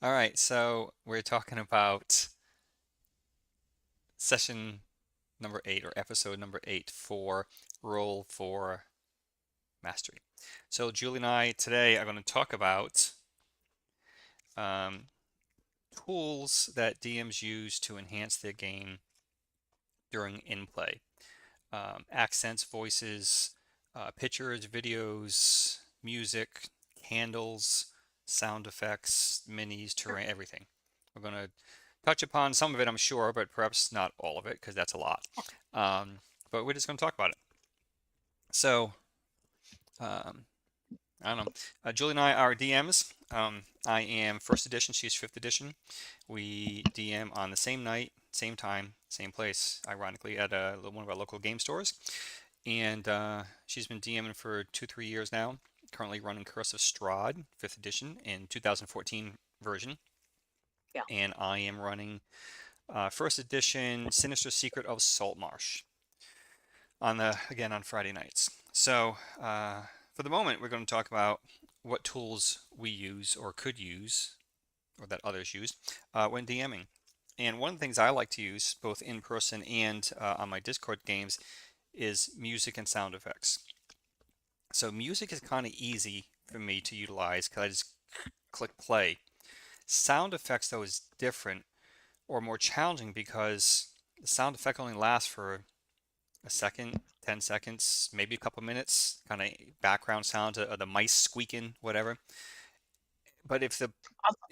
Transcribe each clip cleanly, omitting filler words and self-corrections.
All right, so we're talking about session number 8 or episode number 8 for Roll for Mastery. So Julie and I today are going to talk about um, tools that DMs use to enhance their game during in-play. Accents, voices, pictures, videos, music, candles, sound effects, minis, Sure. terrain, everything. We're going to touch upon some of it, I'm sure, but perhaps not all of it because that's a lot. Um, but we're just going to talk about it. So, um, I don't know. Julie and I are DMs. I am first edition, she's fifth edition. We DM on the same night, same time, same place, ironically, at one of our local game stores. And she's been DMing for 2, 3 years now. Currently running Curse of Strahd, fifth edition, in 2014 version. Yeah. And I am running first edition Sinister Secret of Saltmarsh on Friday nights. So for the moment, we're going to talk about what tools we use or could use, or that others use, when DMing. And one of the things I like to use, both in person and on my Discord games, is music and sound effects. So music is kind of easy for me to utilize because I just click play. Sound effects, though, is different or more challenging because the sound effect only lasts for a second, 10 seconds, maybe a couple minutes, kind of background sound of the mice squeaking, whatever. But if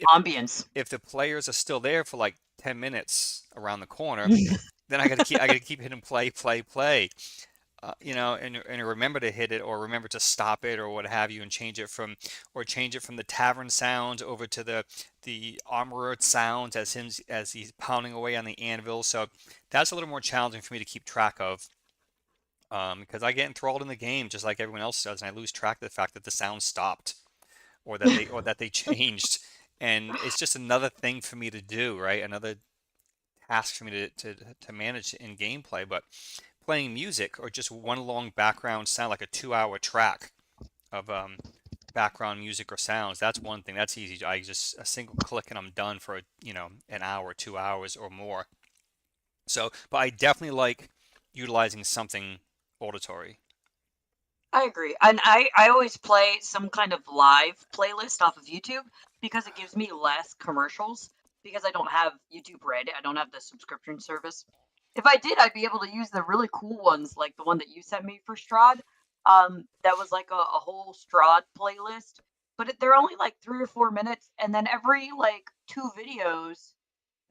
Ambience. if the players are still there for like 10 minutes around the corner, then I got to keep hitting play, play, play. And remember to hit it or remember to stop it or what have you, and change it from the tavern sounds over to the armorer sounds as he's pounding away on the anvil. So that's a little more challenging for me to keep track of. Because I get enthralled in the game just like everyone else does, and I lose track of the fact that the sound stopped or that they changed, and it's just another thing for me to do, right? Another task for me to manage in gameplay. But playing music or just one long background sound, like a 2 hour track of background music or sounds, that's one thing. That's easy. I just a single click and I'm done for an hour, 2 hours or more. So, but I definitely like utilizing something auditory. I agree. And I always play some kind of live playlist off of YouTube because it gives me less commercials because I don't have YouTube Red. I don't have the subscription service. If I did, I'd be able to use the really cool ones like the one that you sent me for Strahd. That was like a whole Strahd playlist, but they're only like 3 or 4 minutes, and then every like 2 videos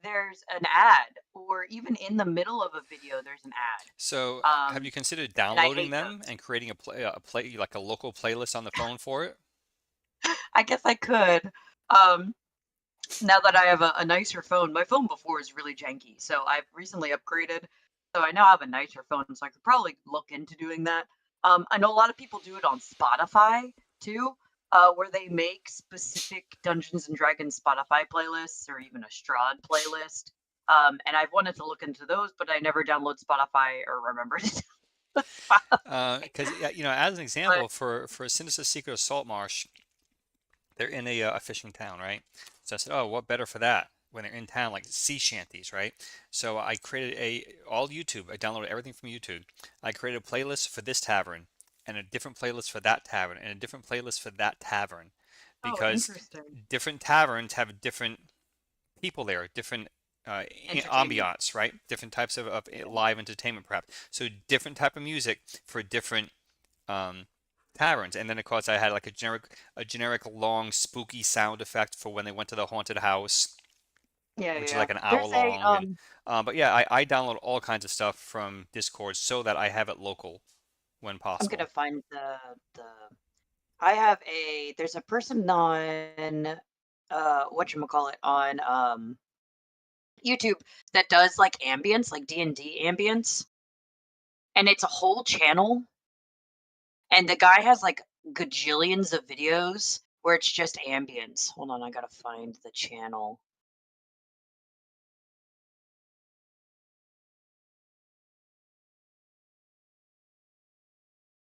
there's an ad, or even in the middle of a video there's an So, ad. have you considered And I downloading hate them those. and creating a play like a local playlist on the phone for it? I guess I could. Um, Now that I have a nicer phone, my phone before is really janky, so I've recently upgraded. So I now have a nicer phone, so I could probably look into doing that. I know a lot of people do it on Spotify too, where they make specific Dungeons and Dragons Spotify playlists or even a Strahd playlist. And I've wanted to look into those, but I never download Spotify or remember to download Spotify. Because as an But example, for Sinister Secret of Saltmarsh, they're in a fishing town, right? So I said, oh, what better for that when they're in town, like sea shanties, right? So I created all YouTube. I downloaded everything from YouTube. I created a playlist for this tavern, and a different playlist for that tavern, and a different playlist for that tavern, oh, because interesting. different taverns have different people there, different Entertainment. ambiance, right? Different types of live entertainment, perhaps. So different type of music for different um, taverns. And then of course I had like a generic long spooky sound effect for when they went to the haunted house, Yeah, which is yeah. like an hour There's a long. And but yeah, I download all kinds of stuff from Discord so that I have it local when I'm gonna possible. find the I have a there's a person on whatchamacallit on YouTube that does like ambience, like D&D ambience, and it's a whole channel, and the guy has like gajillions of videos where it's just ambience. Hold on, I gotta find the channel.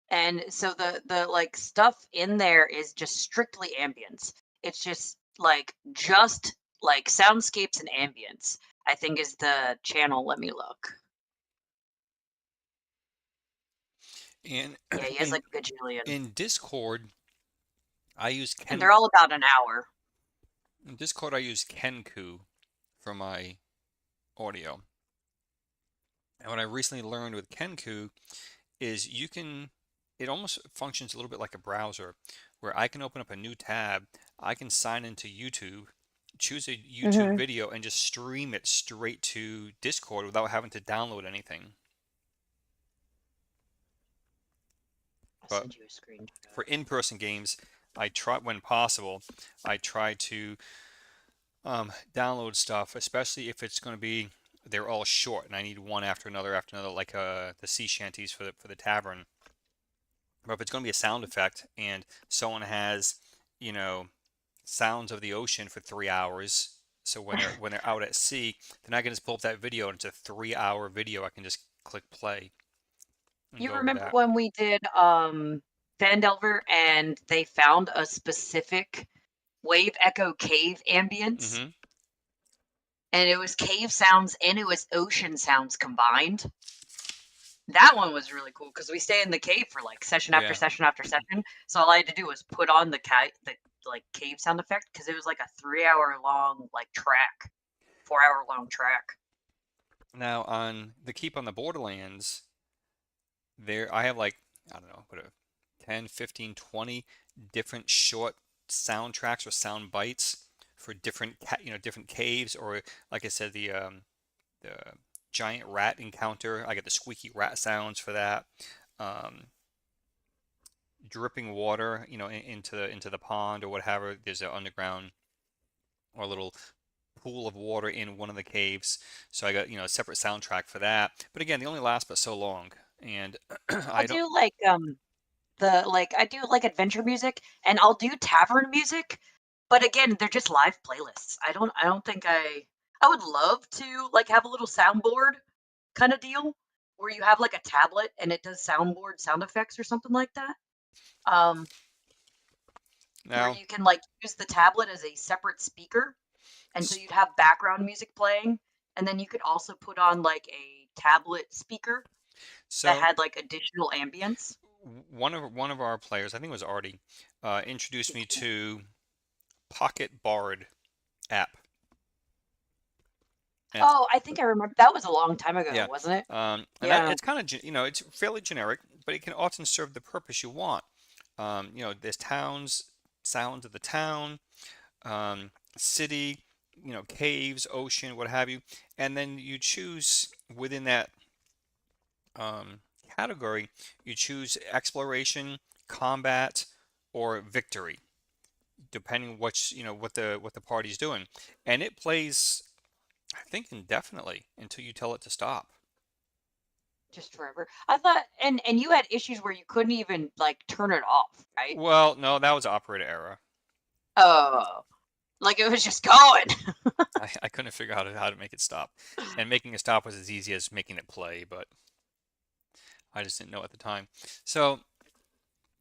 And so the like stuff in there is just strictly ambience. It's just like just like soundscapes and ambience, I think is the channel. Let me look. And Yeah, he has in like a gajillion. in Discord, I use And Ken they're all about an hour. in Discord I use Kenku for my audio. And what I recently learned with Kenku is it almost functions a little bit like a browser where I can open up a new tab, I can sign into YouTube, choose a YouTube Mhm. video, and just stream it straight to Discord without having to download anything. I'll But send you a screenshot. for in-person games, I try when possible, I try to download stuff, especially if it's going to be they're all short and I need one after another, like the sea shanties for the tavern. But if it's going to be a sound effect and someone has, you know, sounds of the ocean for 3 hours, so when they're out at sea, then I can just pull up that video and it's a 3 hour video. I can just click play and You go over remember that. when we did Vandelver and they found a specific wave echo cave ambience? Hmm. And it was cave sounds and it was ocean sounds combined. That one was really cool because we stay in the cave for like session after Yeah. session after session. So all I had to do was put on the like cave sound effect because it was like a 3 hour long like track, 4 hour long track. Now on the Keep on the Borderlands, there I have like I don't know, what a 10, 15, 20 different short soundtracks or sound bites for different caves or like I said the giant rat encounter. I get the squeaky rat sounds for that. Um, Dripping water, into the pond or whatever. There's an underground or a little pool of water in one of the caves. So I got, a separate soundtrack for that. But again, they only last but so long. And I'll I don't, do like the like I do like adventure music and I'll do tavern music, but again, they're just live playlists. I don't think I would love to like have a little soundboard kind of deal where you have like a tablet and it does soundboard sound effects or something like that. Um, where now, you can like use the tablet as a separate speaker, and so s- you'd have background music playing, and then you could also put on like a tablet speaker that so had like additional ambience. one of our players, I think it was Artie, introduced me to Pocket Bard app. And Oh, I think I remember that was a long time ago, yeah, wasn't it? and that Yeah. it's kind of, it's fairly generic, but it can often serve the purpose you want. There's towns, sounds of the town, city, caves, ocean, what have you, and then you choose within that um, category, you choose exploration, combat, or victory, depending what the party's doing, and it plays, I think, indefinitely until you tell it to stop. Just forever. I thought and you had issues where you couldn't even, like, turn it off, right? Well, no, that was operator era. Oh, like, it was just going. I couldn't figure out how to make it stop, and making it stop was as easy as making it play, but I just didn't know at the time. So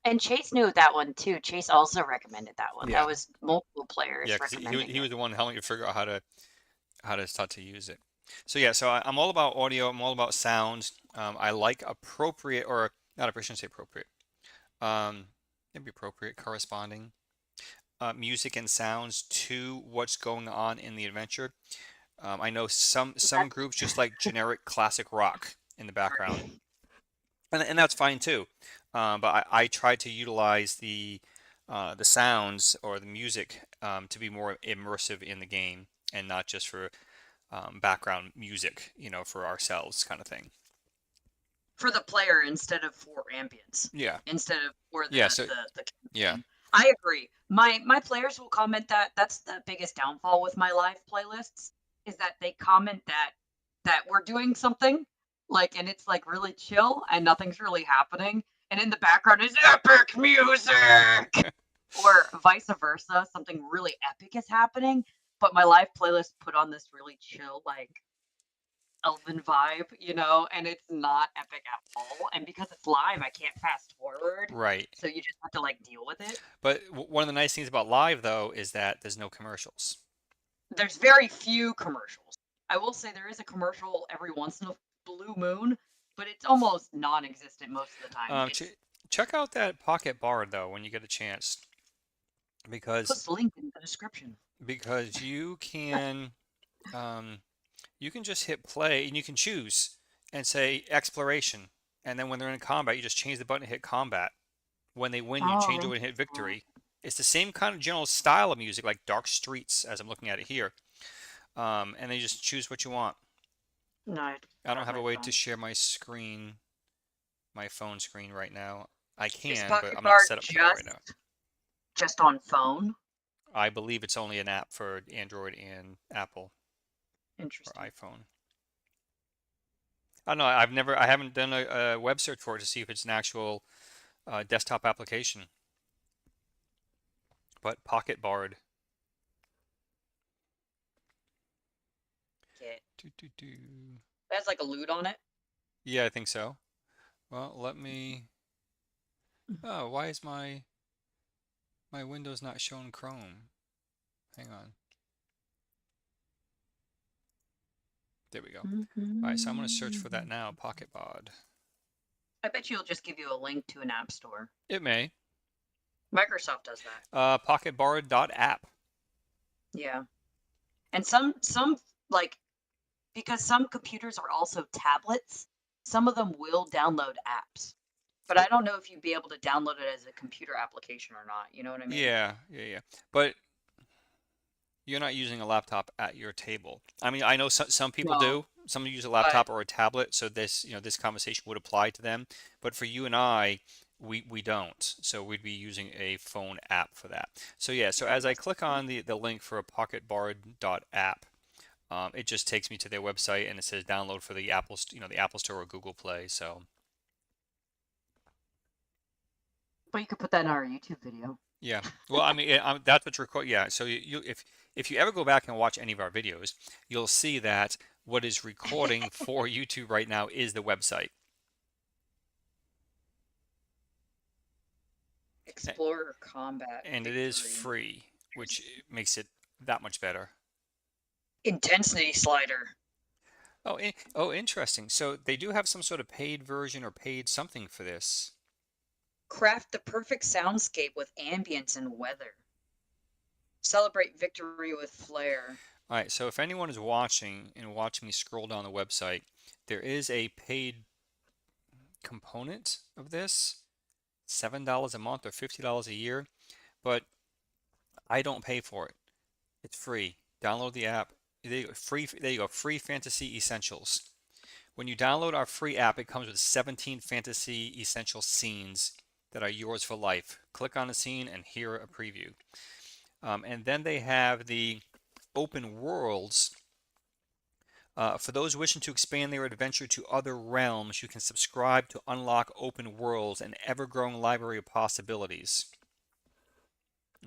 And Chase knew that one too. Chase also recommended that one. That yeah, was multiple yeah, players because he was recommending he it. was the one helping me figure out how to start to use it. So yeah, so I'm all about audio. I'm all about sound. I like appropriate or not. I shouldn't say appropriate. Um, maybe appropriate corresponding music and sounds to what's going on in the adventure. I know some That's groups just like generic classic rock in the background, right. and that's fine too. But I try to utilize the sounds or the music to be more immersive in the game and not just for background music, for ourselves kind of thing. For the player instead of for ambience, Yeah. instead of for Yeah. So the yeah. campaign. I agree. My players will comment that that's the biggest downfall with my live playlists is that they comment that we're doing something like and it's like really chill and nothing's really happening and in the background is epic music or vice versa something really epic is happening but my live playlist put on this really chill like elven vibe, and it's not epic at all. And because it's live, I can't fast forward. Right. So you just have to like deal with it. But one of the nice things about live though is that there's no commercials. there's very few commercials. I will say there is a commercial every once in a blue moon, but it's almost non-existent most of the time. Ch check out that Pocket Bard though when you get a chance, because Post the link in the description. because um, you can just hit play and you can choose and say exploration, and then when they're in combat, you just change the button and hit combat. When they win, you change it Oh, and hit victory. It's the same kind of general style of music, like Dark Streets, as I'm looking at it here. And then you just choose what you want. no, I I don't grab have a my way to phone. share my screen, my phone screen right now. I Is can, but Pocket I'm not Bard set up for that right now. just on phone? I believe it's only an app for Android and Apple or Interesting. iPhone. I don't know. I haven't done a web search for it to see if it's an actual desktop application. But Pocket Bard. Okay. Do, do, do. It has like a lute on it. Yeah, I think so. Well, let me. Oh, why is my Windows not showing Chrome? Hang on. There we go. All right, so I'm going to search for that now. Pocket Bard. I bet you it'll just give you a link to an app store. It may. Microsoft does that. Pocketbard.app. Yeah. And some like because some computers are also tablets, some of them will download apps. But I don't know if you'd be able to download it as a computer application or not. You know what I mean? Yeah. But you're not using a laptop at your table. I mean, I know some people No, do. Some use a but laptop or a tablet, so this conversation would apply to them. But for you and I, we don't. So we'd be using a phone app for that. So yeah, so yeah, as I that's click on the link for a pocketbard.app, it just takes me to their website and it says download for the the Apple Store or Google Play. So but you could put that in our YouTube video. yeah, well, I mean, that's what's recorded. Yeah, so if you ever go back and watch any of our videos, you'll see that what is recording for YouTube right now is the website, Explorer Combat and it is Victory. free, which makes it that much better. Intensity slider. Oh, interesting. So they do have some sort of paid version or paid something for this. Craft the perfect soundscape with ambience and weather. Celebrate victory with flair. All right, so if anyone is watching and watching me scroll down the website, there is a paid component of this, $7 a month or $50 a year, but I don't pay for it. It's free. Download the app. There you go. There you go. Free Fantasy Essentials. When you download our free app, it comes with 17 Fantasy Essential scenes that are yours for life. Click on a scene and hear a preview. And then they have the open worlds. For those wishing to expand their adventure to other realms, you can subscribe to unlock open worlds and ever-growing library of possibilities.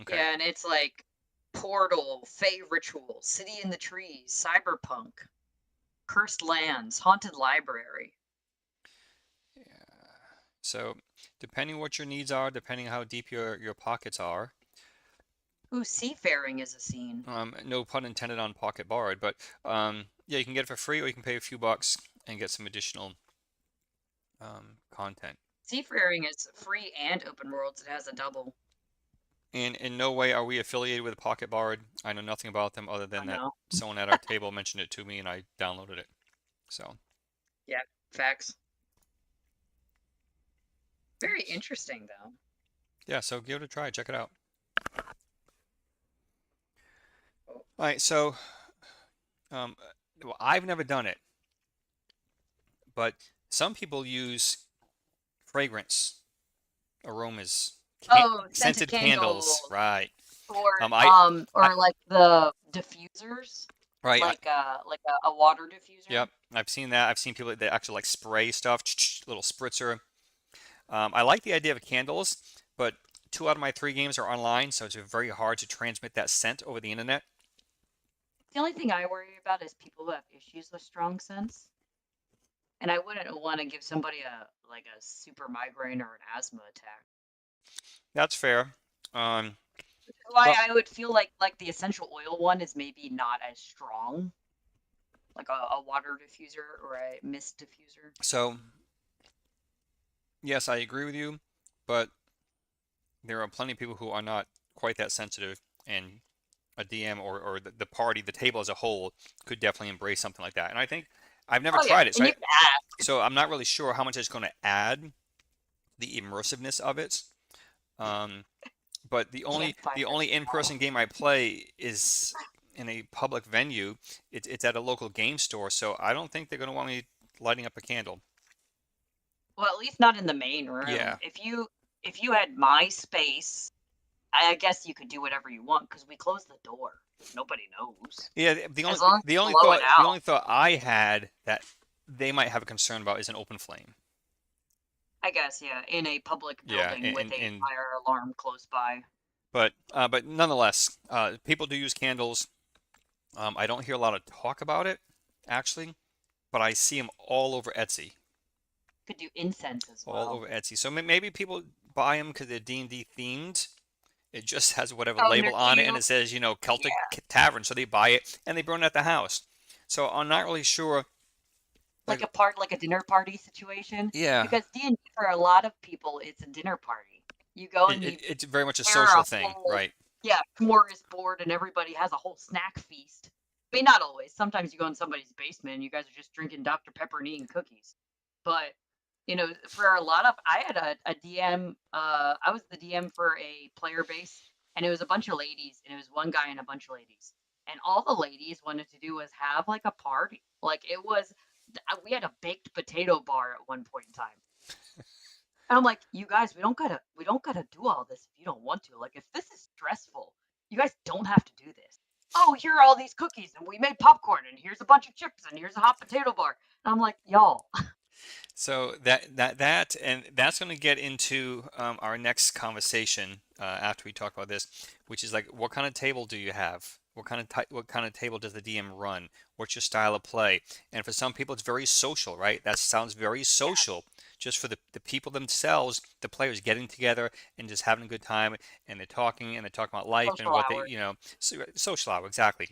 Okay. Yeah, and it's like Portal, Fey Ritual, City in the Trees, Cyberpunk, Cursed Lands, Haunted Library. Yeah. So depending what your needs are, depending how deep your pockets are, Ooh, Seafaring is a scene. no pun intended on Pocket Bard, but yeah, you can get it for free or you can pay a few bucks and get some additional content. Seafaring is free and open worlds. It has a double. And in no way are we affiliated with Pocket Bard. I know nothing about them other I than that know. someone at our table mentioned it to me and I downloaded it. So Yeah, facts. Very interesting, though. yeah, so give it a try. Check it out. Oh. All right, so well, I've never done it, but some people use fragrance aromas, Oh, scented scented candles, candles, right? or I, I like the diffusers, right, like a water diffuser. yep, I've seen that. I've seen people that actually like spray stuff, little spritzer. I like the idea of candles, but 2 out of my 3 games are online, so it's very hard to transmit that scent over the internet. The only thing I worry about is people who have issues with strong scents. And I wouldn't want to give somebody a super migraine or an asthma attack. That's fair. Um, why Well, I would feel like the essential oil one is maybe not as strong, like a water diffuser or a mist diffuser. so yes, I agree with you, but there are plenty of people who are not quite that sensitive, and a DM or the party, the table as a whole, could definitely embrace something like that. And I think I've never Oh yeah, tried it, and you can ask. so I'm not really sure how much it's going to add the immersiveness of it. Um, but Campfire. the only in-person game I play is in a public venue. It's at a local game store, so I don't think they're going to want me lighting up a candle. Well, at least not in the main room. Yeah, If you had my space, I guess you could do whatever you want because we closed the door. Nobody knows. yeah. As long as you blow it The out. only thought I had that they might have a concern about is an open flame. I guess, yeah, in a public Yeah, building with a and fire alarm close by. but nonetheless, people do use candles. I don't hear a lot of talk about it, actually, but I see them all over Etsy, Could do incense as all well. over Etsy. So maybe people buy them because they're D&D themed. It just has whatever Oh, and they're label on it, and cute. it says, Celtic Yeah, Tavern. So they buy it and they burn it at the house. So I'm not really sure. Like, like a dinner party situation. yeah, Because D&D for a lot of people, it's a dinner party. You go and you it's very much a share social a thing, whole, right? yeah, smorgasbord, and everybody has a whole snack feast. I mean, not always. Sometimes you go in somebody's basement and you guys are just drinking Dr. Pepper and eating cookies. But for a lot of, I had a DM. I was the DM for a player base, and it was a bunch of ladies, and it was one guy and a bunch of ladies, and all the ladies wanted to do was have like a party. Like it was, we had a baked potato bar at one point in time. And I'm like, you guys, we don't gotta do all this if you don't want to. Like, if this is stressful, you guys don't have to do this. Oh, here are all these cookies, and we made popcorn, and here's a bunch of chips, and here's a hot potato bar. And I'm like, y'all, So and that's going to get into our next conversation after we talk about this, which is like, what kind of table do you have? What kind of table does the DM run? What's your style of play? And for some people, it's very social, right? That sounds very social, just for the people themselves, the players getting together and just having a good time, and they're talking about life and social what they, hour, social hour, exactly,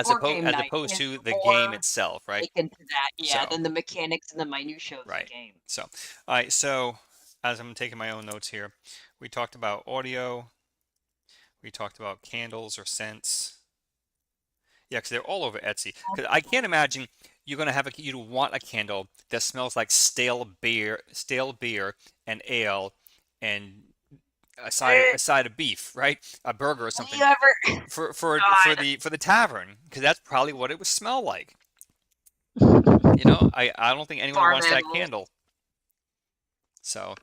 board game as night opposed is to the game more itself, right? like into that, yeah, So. than the mechanics and the minutia of the Right. game. So, all right. So, as I'm taking my own notes here, we talked about audio. We talked about candles or scents. Yeah, because they're all over Etsy. Because I can't imagine you'd want a candle that smells like stale beer and ale, and a side of beef, right? A burger or Have something you ever? God, for the tavern, because that's probably what it would smell like. I don't think anyone farm wants that animals, candle. So.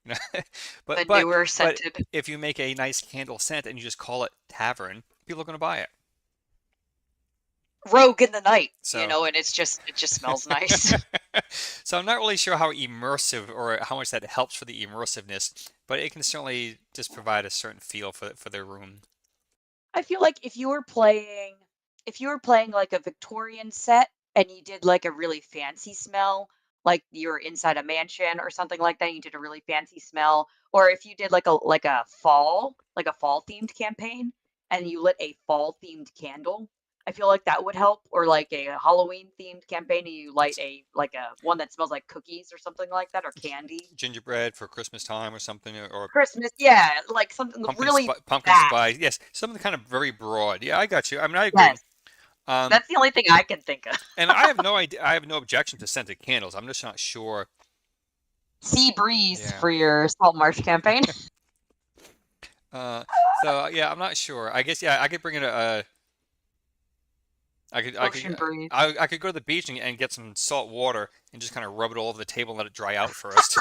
You know, the but but newer but scented if you make a nice candle scent and you just call it Tavern, people are going to buy it. rogue in the night, So, and it just smells nice. so I'm not really sure how immersive or how much that helps for the immersiveness, but it can certainly just provide a certain feel for their room. I feel like if you were playing like a Victorian set and you did like a really fancy smell, like you're inside a mansion or something like that, you did a really fancy smell, or if you did like a fall themed campaign and you lit a fall themed candle, I feel like that would help. Or like a Halloween themed campaign and you light a like a one that smells like cookies or something like that or candy. Gingerbread for Christmas time or something, or Christmas, yeah, like something really pumpkin that. spice. Yes, something kind of very broad. Yeah, I got you. I mean, I agree. Yes. Um, That's the only thing I can think of. and I have no idea. I have no objection to scented candles. I'm just not sure. Sea breeze Yeah. for your salt marsh campaign. Uh, so yeah, I'm not sure. I guess yeah, I could bring in Ocean breeze. I could go to the beach and get some salt water and just kind of rub it all over the table and let it dry out first.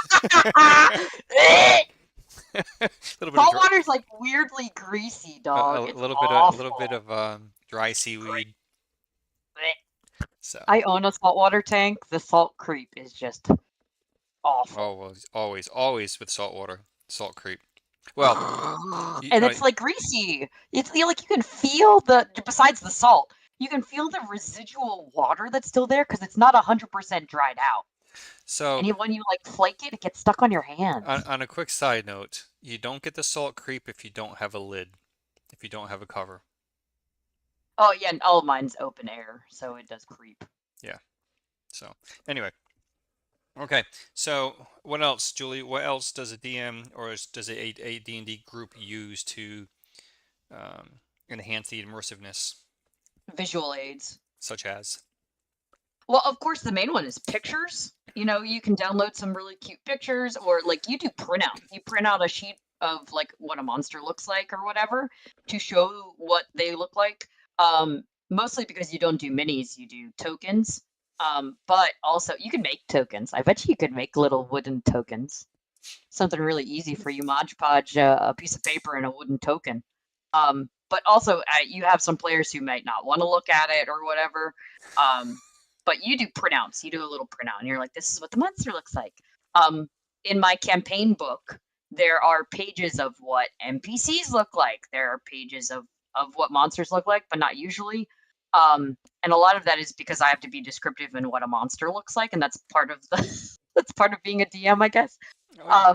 A little bit of Salt water's like weirdly greasy, dog. It's a little bit awful. of dry seaweed. So I own a saltwater tank. The salt creep is just awful. oh well, always with salt water, salt creep. Well, And it's like greasy. It's like you can feel besides the salt, you can feel the residual water that's still there because it's not 100% dried out. So, And when you like flake it, it gets stuck on your hands. on a quick side note, you don't get the salt creep if you don't have a lid, if you don't have a cover. Oh yeah, and all of mine's open air, so it does creep. Yeah. So, anyway, okay. So, what else, Julie? What else does a DM or does a D&D group use to enhance the immersiveness, Visual aids. such as? Well, of course, the main one is pictures. You can download some really cute pictures, or like you do printouts. You print out a sheet of like what a monster looks like or whatever to show what they look like. Mostly because you don't do minis, you do tokens. But also you can make tokens. I bet you could make little wooden tokens. Something really easy for you, Mod Podge, a piece of paper and a wooden token. But also, you have some players who might not want to look at it or whatever. Um, but you do printouts. You do a little printout, and you're like, "This is what the monster looks like." Um, in my campaign book, there are pages of what NPCs look like. There are pages of what monsters look like, but not usually. And a lot of that is because I have to be descriptive in what a monster looks like, and that's part of the that's part of being a DM, I guess. Oh yeah.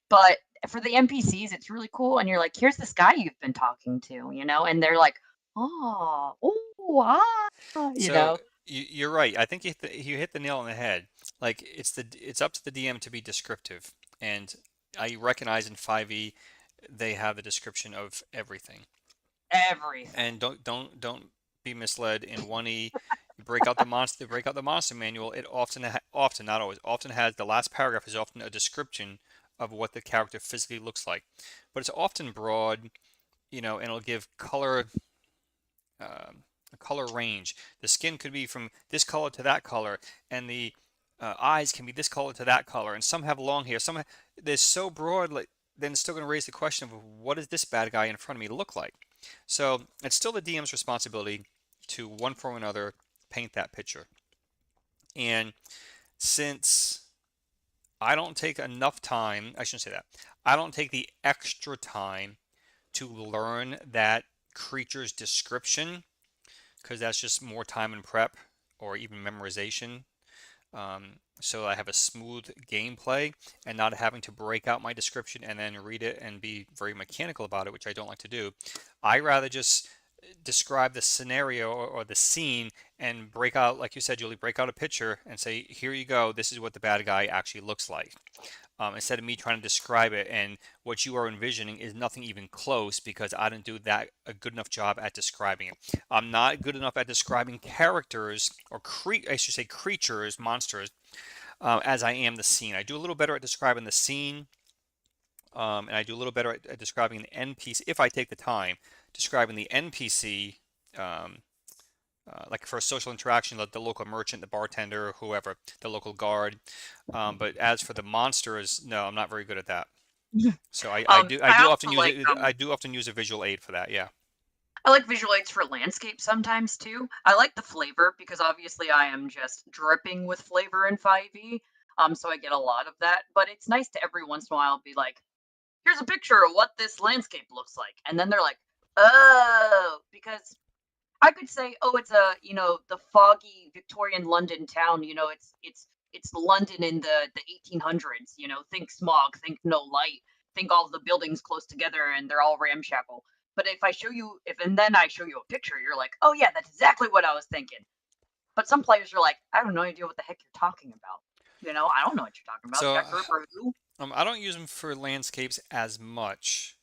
But for the NPCs, it's really cool. And you're like, here's this guy you've been talking to, and they're like, oh, So you're right. I think you hit the nail on the head. Like it's up to the DM to be descriptive, and I recognize in 5e they have the description of everything. everything. And don't be misled. In 1e, you break out the monster manual. It often, not always, often has the last paragraph is often a description of what the character physically looks like, but it's often broad, and it'll give a color range. The skin could be from this color to that color, and the eyes can be this color to that color, and some have long hair. They're so broad, like then it's still going to raise the question of what does this bad guy in front of me look like? So it's still the DM's responsibility to one form or another paint that picture. And since I don't take enough time, I shouldn't say that. I don't take the extra time to learn that creature's description because that's just more time and prep or even memorization. So I have a smooth gameplay and not having to break out my description and then read it and be very mechanical about it, which I don't like to do. I rather just describe the scenario or the scene and break out, like you said, Julie, break out a picture and say, here you go, this is what the bad guy actually looks like. Instead of me trying to describe it, and what you are envisioning is nothing even close because I didn't do that a good enough job at describing it. I'm not good enough at describing characters or I should say creatures, monsters, as I am the scene. I do a little better at describing the scene, and I do a little better at describing the NPC if I take the time describing the NPC. Um, like for a social interaction, the local merchant, the bartender, whoever, the local guard. But as for the monsters, no, I'm not very good at that. So I I do often also use like it. I do often use a visual aid for that. Yeah. I like visual aids for landscape sometimes too. I like the flavor because obviously I am just dripping with flavor in 5e. So I get a lot of that. But it's nice to every once in a while be like, here's a picture of what this landscape looks like. And then they're like, oh, because I could say, oh, it's the foggy Victorian London town. It's London in the 1800s. Think smog, think no light, think all the buildings close together and they're all ramshackle. But if I show you, if and then I show you a picture, you're like, oh yeah, that's exactly what I was thinking. But some players are like, I have no idea what the heck you're talking about. I don't know what you're talking about. So That group or who? I don't use them for landscapes as much,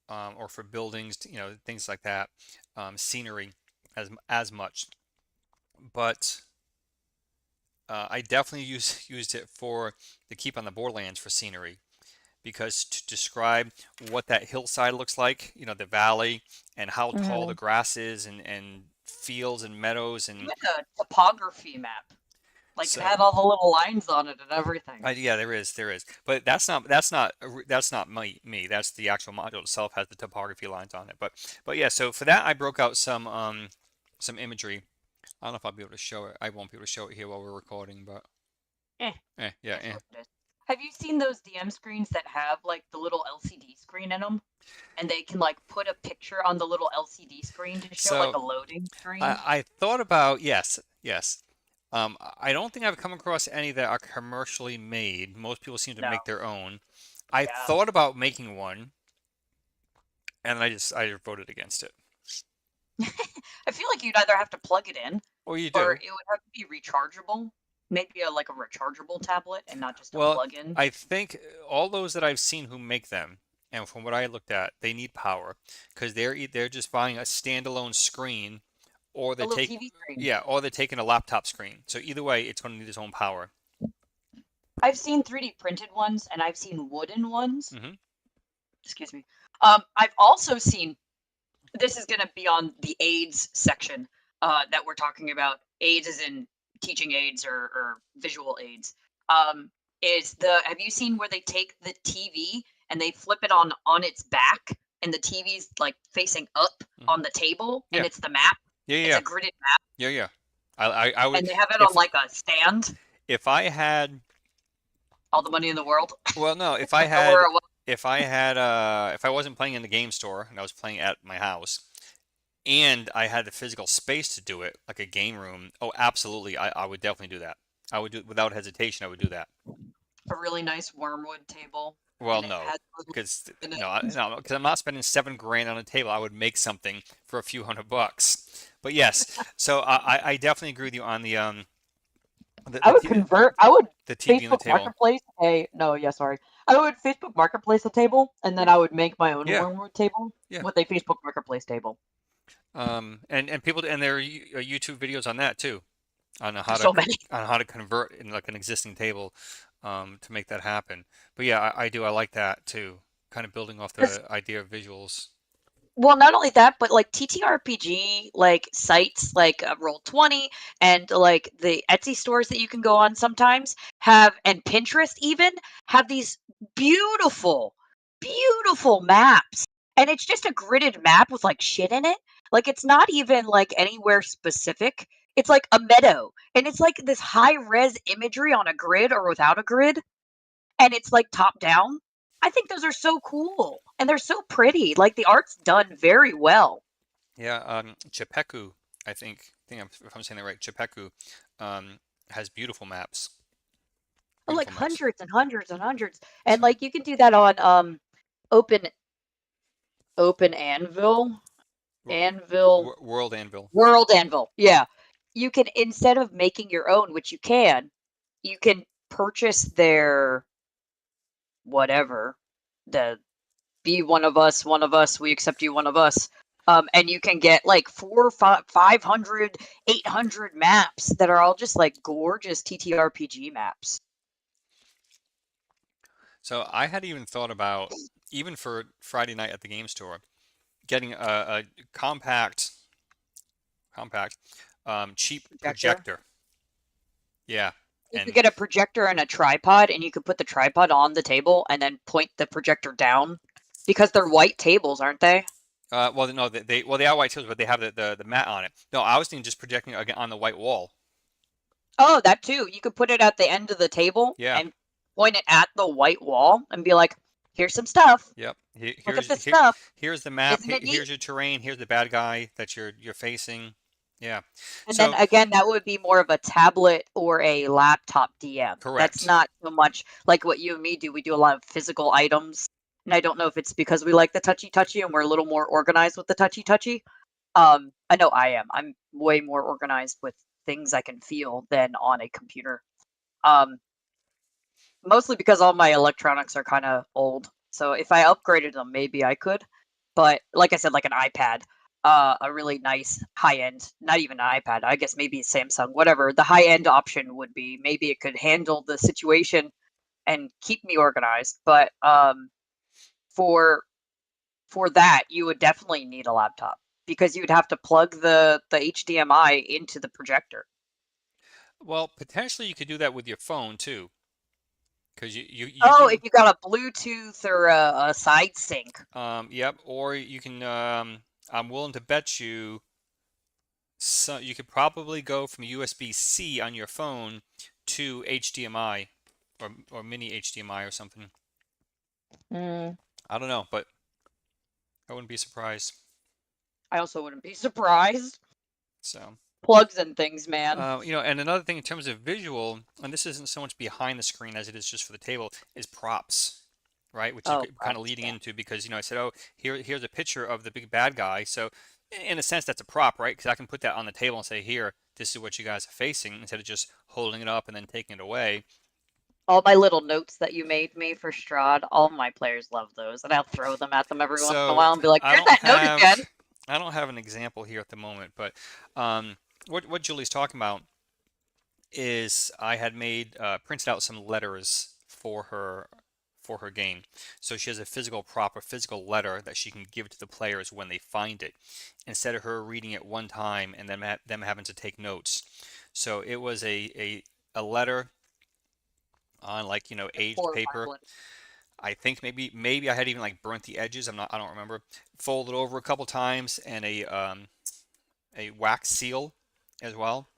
or for buildings, things like that, scenery as much. But I definitely used it for the Keep on the Borderlands for scenery, because to describe what that hillside looks like, the valley, and how tall the Hmm. grass is, and fields and meadows, You and had a topography map. Like it so had all the little lines on it and everything. yeah, there is, but that's not me. That's the actual module itself has the topography lines on it. But yeah, so for that I broke out some imagery. I don't know if I'll be able to show it. I won't be able to show it here while we're recording, but Eh, yeah, is what it is. Have you seen those DM screens that have like the little LCD screen in them? And they can like put a picture on the little LCD screen to show like So a loading screen? I thought about, yes, yes. I don't think I've come across any that are commercially made. Most people seem to No. make their own. I Yeah. thought about making one, and I just voted against it. I feel like you'd either have to plug it in Well, you or do. it would have to be rechargeable. Maybe like a rechargeable tablet and not just a Well, plug-in. I think all those that I've seen who make them, and from what I looked at, they need power because they're just buying a standalone screen, or A they're little take TV screen. yeah, or they're taking a laptop screen. So either way, it's going to need its own power. I've seen 3D printed ones and I've seen wooden ones. Hmm. Excuse me. I've also seen, this is going to be on the aids section that we're talking about. Aids is in teaching aids or visual aids. Um, have you seen where they take the TV and they flip it on its back and the TV's like facing up Hmm. on the table and Yeah, it's the map? yeah, It's yeah, a gridded map yeah, yeah. I would and they have it on if like a stand. if I had All the money in the world. well, no, Or if I wasn't playing in the game store and I was playing at my house and I had the physical space to do it, like a game room, oh, absolutely, I would definitely do that. I would do it without hesitation. I would do that. a really nice wormwood table Well, and it no, has little because in no, it. no, because I'm not spending 7 grand on a table. I would make something for a few $100. But yes, so I definitely agree with you on the I the, would t- convert. I would the TV on the Facebook table. Marketplace a no, yeah, sorry. I would Facebook Marketplace a table, and then I would make my own Yeah, Wormwood table yeah. with a Facebook Marketplace table. And people and there are YouTube videos on that too, on how to So many. convert in like an existing table, to make that happen. But yeah, I do. I like that too. Kind of building off 'Cause- the idea of visuals. well, not only that, but like TTRPG like sites like Roll20 and like the Etsy stores that you can go on sometimes have, and Pinterest even have these beautiful, beautiful maps. And it's just a gridded map with like shit in it. Like it's not even like anywhere specific. It's like a meadow. And it's like this high res imagery on a grid or without a grid. And it's like top down. I think those are so cool. And they're so pretty. Like the art's done very well. Yeah, Chepeku, if I'm saying that right, Chepeku, um, has beautiful maps. Like Beautiful maps. hundreds and hundreds and hundreds. And So, like you can do that on open open anvil. Anvil World Anvil. World Anvil. Yeah. You can, instead of making your own, which you can purchase their whatever, the be one of us, we accept you, one of us. And you can get like 500, 800 maps that are all just like gorgeous TTRPG maps. So I had even thought about, even for Friday night at the game store, getting a compact, cheap Projector. projector. Yeah, You could and get a projector and a tripod, and you could put the tripod on the table and then point the projector down because they're white tables, aren't they? well, no, they are white tables, but they have the mat on it. No, I was thinking just projecting it again on the white wall. Oh, that too. You could put it at the end of the table Yeah, and point it at the white wall and be like, here's some stuff. yep. Look at this stuff. Here's the map. Isn't it neat? Here's your terrain. Here's the bad guy that you're facing. Yeah. And then So again, that would be more of a tablet or a laptop DM. That's correct. not so much like what you and me do. We do a lot of physical items. And I don't know if it's because we like the touchy touchy and we're a little more organized with the touchy touchy. I know I am. I'm way more organized with things I can feel than on a computer. Um, Mostly because all my electronics are kind of old. So if I upgraded them, maybe I could. But like I said, like an iPad, a really nice high end, not even an iPad, I guess maybe a Samsung, whatever. The high end option would be maybe it could handle the situation and keep me organized. But for for that, you would definitely need a laptop because you'd have to plug the HDMI into the projector. Well, potentially you could do that with your phone too, because you Oh, if can you got a Bluetooth or a side sync. yep, or you can I'm willing to bet you, so you could probably go from USB-C on your phone to HDMI, or mini HDMI or something. Mm, I don't know, but I wouldn't be surprised. I also wouldn't be surprised. So. Plugs and things, man. And another thing in terms of visual, and this isn't so much behind the screen as it is just for the table, is props, right? Which is Oh, kind of props, leading yeah. into because I said, oh, here's a picture of the big bad guy. So in a sense, that's a prop, right? Because I can put that on the table and say, here, this is what you guys are facing, instead of just holding it up and then taking it away. All my little notes that you made me for Strahd, all my players love those, and I'll throw them at them every once in a So while and be like, I "There's don't that note have again." I don't have an example here at the moment, but what Julie's talking about is I had made printed out some letters for her game. So she has a physical prop, a physical letter that she can give to the players when they find it, instead of her reading it one time and then them having to take notes. So it was a letter on Like aged 4 or 5 paper. letters. I think maybe I had even like burnt the edges. I don't remember. Folded over a couple times and a wax seal as well.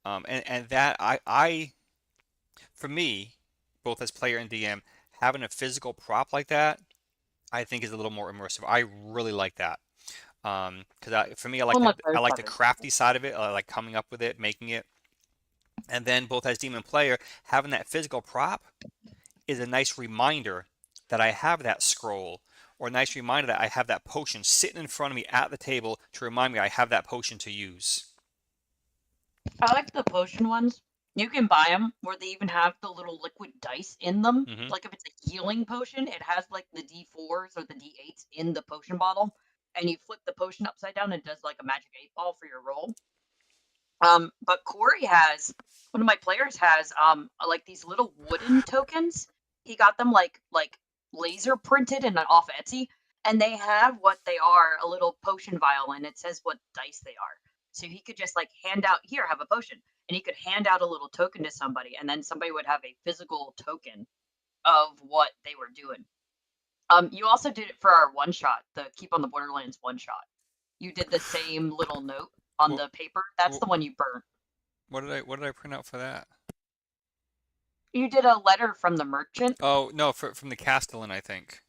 And that I for me, both as player and DM, having a physical prop like that, I think is a little more immersive. I really like that. Because for me, All my I players like love the it. crafty side of it. I like coming up with it, making it, and then both as DM and player, having that physical prop is a nice reminder that I have that scroll, or a nice reminder that I have that potion sitting in front of me at the table to remind me I have that potion to use. I like the potion ones. You can buy them where they even have the little liquid dice in them. Hmm. Like if it's a healing potion, it has like the D4s or the D8s in the potion bottle, and you flip the potion upside down and it does like a magic 8 ball for your roll. But Corey has one of my players has like these little wooden tokens. He got them like laser printed and off Etsy, and they have what they are, a little potion vial, and it says what dice they are. So he could just like hand out, here, have a potion, and he could hand out a little token to somebody, and then somebody would have a physical token of what they were doing. You also did it for our one shot, the Keep on the Borderlands one shot. You did the same little note on Well, the paper. That's the one you burnt. what did I print out for that? You did a letter from the merchant, Oh no, from the Castellan, I think.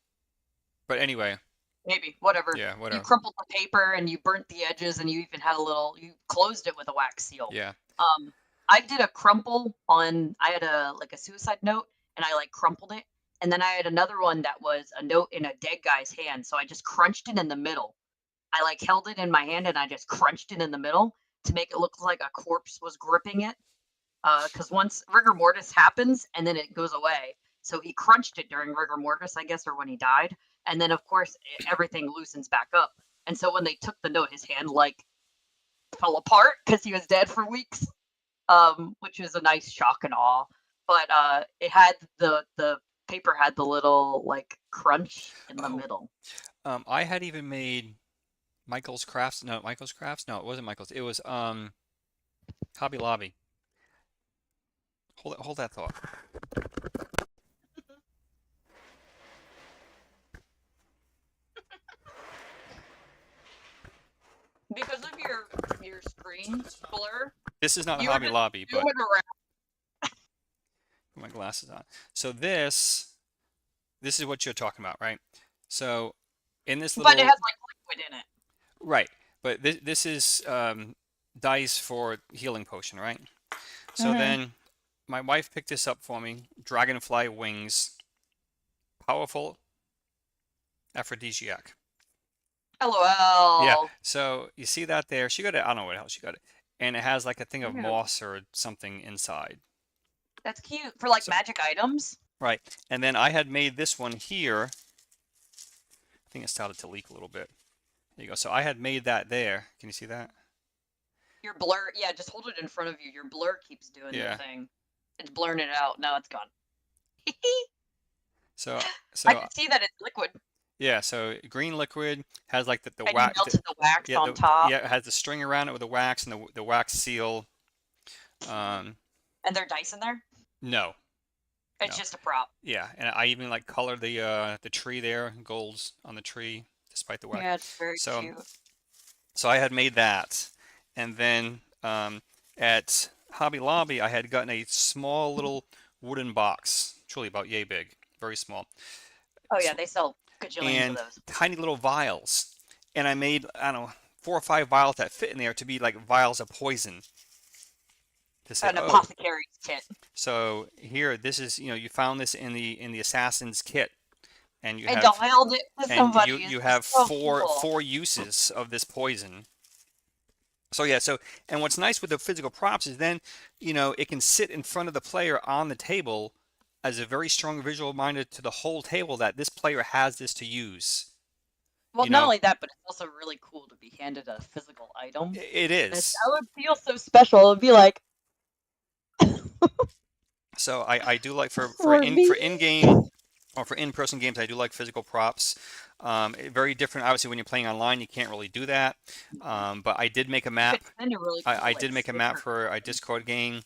But anyway, maybe, whatever. yeah, You whatever. crumpled the paper and you burnt the edges, and you even had a little, you closed it with a wax seal. Yeah. Um, I did a crumple on, I had a like a suicide note, and I like crumpled it. And then I had another one that was a note in a dead guy's hand. So I just crunched it in the middle. I like held it in my hand and I just crunched it in the middle to make it look like a corpse was gripping it. Because once rigor mortis happens and then it goes away. So he crunched it during rigor mortis, I guess, or when he died. And then, of course, everything loosens back up. And so when they took the note, his hand like fell apart because he was dead for weeks, which was a nice shock and awe. But it had the paper had the little like crunch in the Oh, middle. I had even made Michael's Crafts. No, Michael's Crafts. No, it wasn't Michael's. It was Hobby Lobby. Hold that thought. Because of your screen blur, This is not you were Hobby just Lobby, but zooming around. put my glasses on. So this is what you're talking about, right? So in this But it little has like liquid in it. right, but this is dice for healing potion, right? So Mm-hmm. then my wife picked this up for me. Dragonfly wings, powerful aphrodisiac. Yeah. LOL. So you see that there? She got it. I don't know what else she got it, and it has like a thing of Yeah, moss or something inside. that's cute for like So magic items. right, and then I had made this one here. I think it started to leak a little bit. There you go. So I had made that there. Can you see that? Your blur, yeah, just hold it in front of you. Your blur keeps doing the Yeah. thing. It's blurring it out. Now it's gone. So I so can see that it's liquid. yeah. So green liquid has like the And you wax. melted the wax Yeah, on top. yeah, it has the string around it with the wax and the wax seal. Um, And there are dice in there. no, It's no. just a prop. Yeah, and I even like colored the tree there, golds on the tree, despite the wax. Yeah, it's very So cute. so I had made that, and then at Hobby Lobby I had gotten a small little wooden box, truly about yay big, very small, Oh yeah, S- they sell gajillions of and those. tiny little vials, and I made I don't know 4 or 5 vials that fit in there to be like vials of poison. To say, An oh, apothecary's kit. so here, this is, you found this in the assassin's kit, and you I have dialed it to and you somebody. you It's have so four cool. four uses of this poison. So yeah, and what's nice with the physical props is then, it can sit in front of the player on the table as a very strong visual reminder to the whole table that this player has this to use. Well, You not know, only that, but it's also really cool to be handed a physical item. it That is. would feel so special. It'd be like, So I do like for me. for in-game or for in-person games, I do like physical props. Very different, obviously, when you're playing online, you can't really do that. But I did make a You could map. send a really I cool did like make a map sticker. for a Discord game,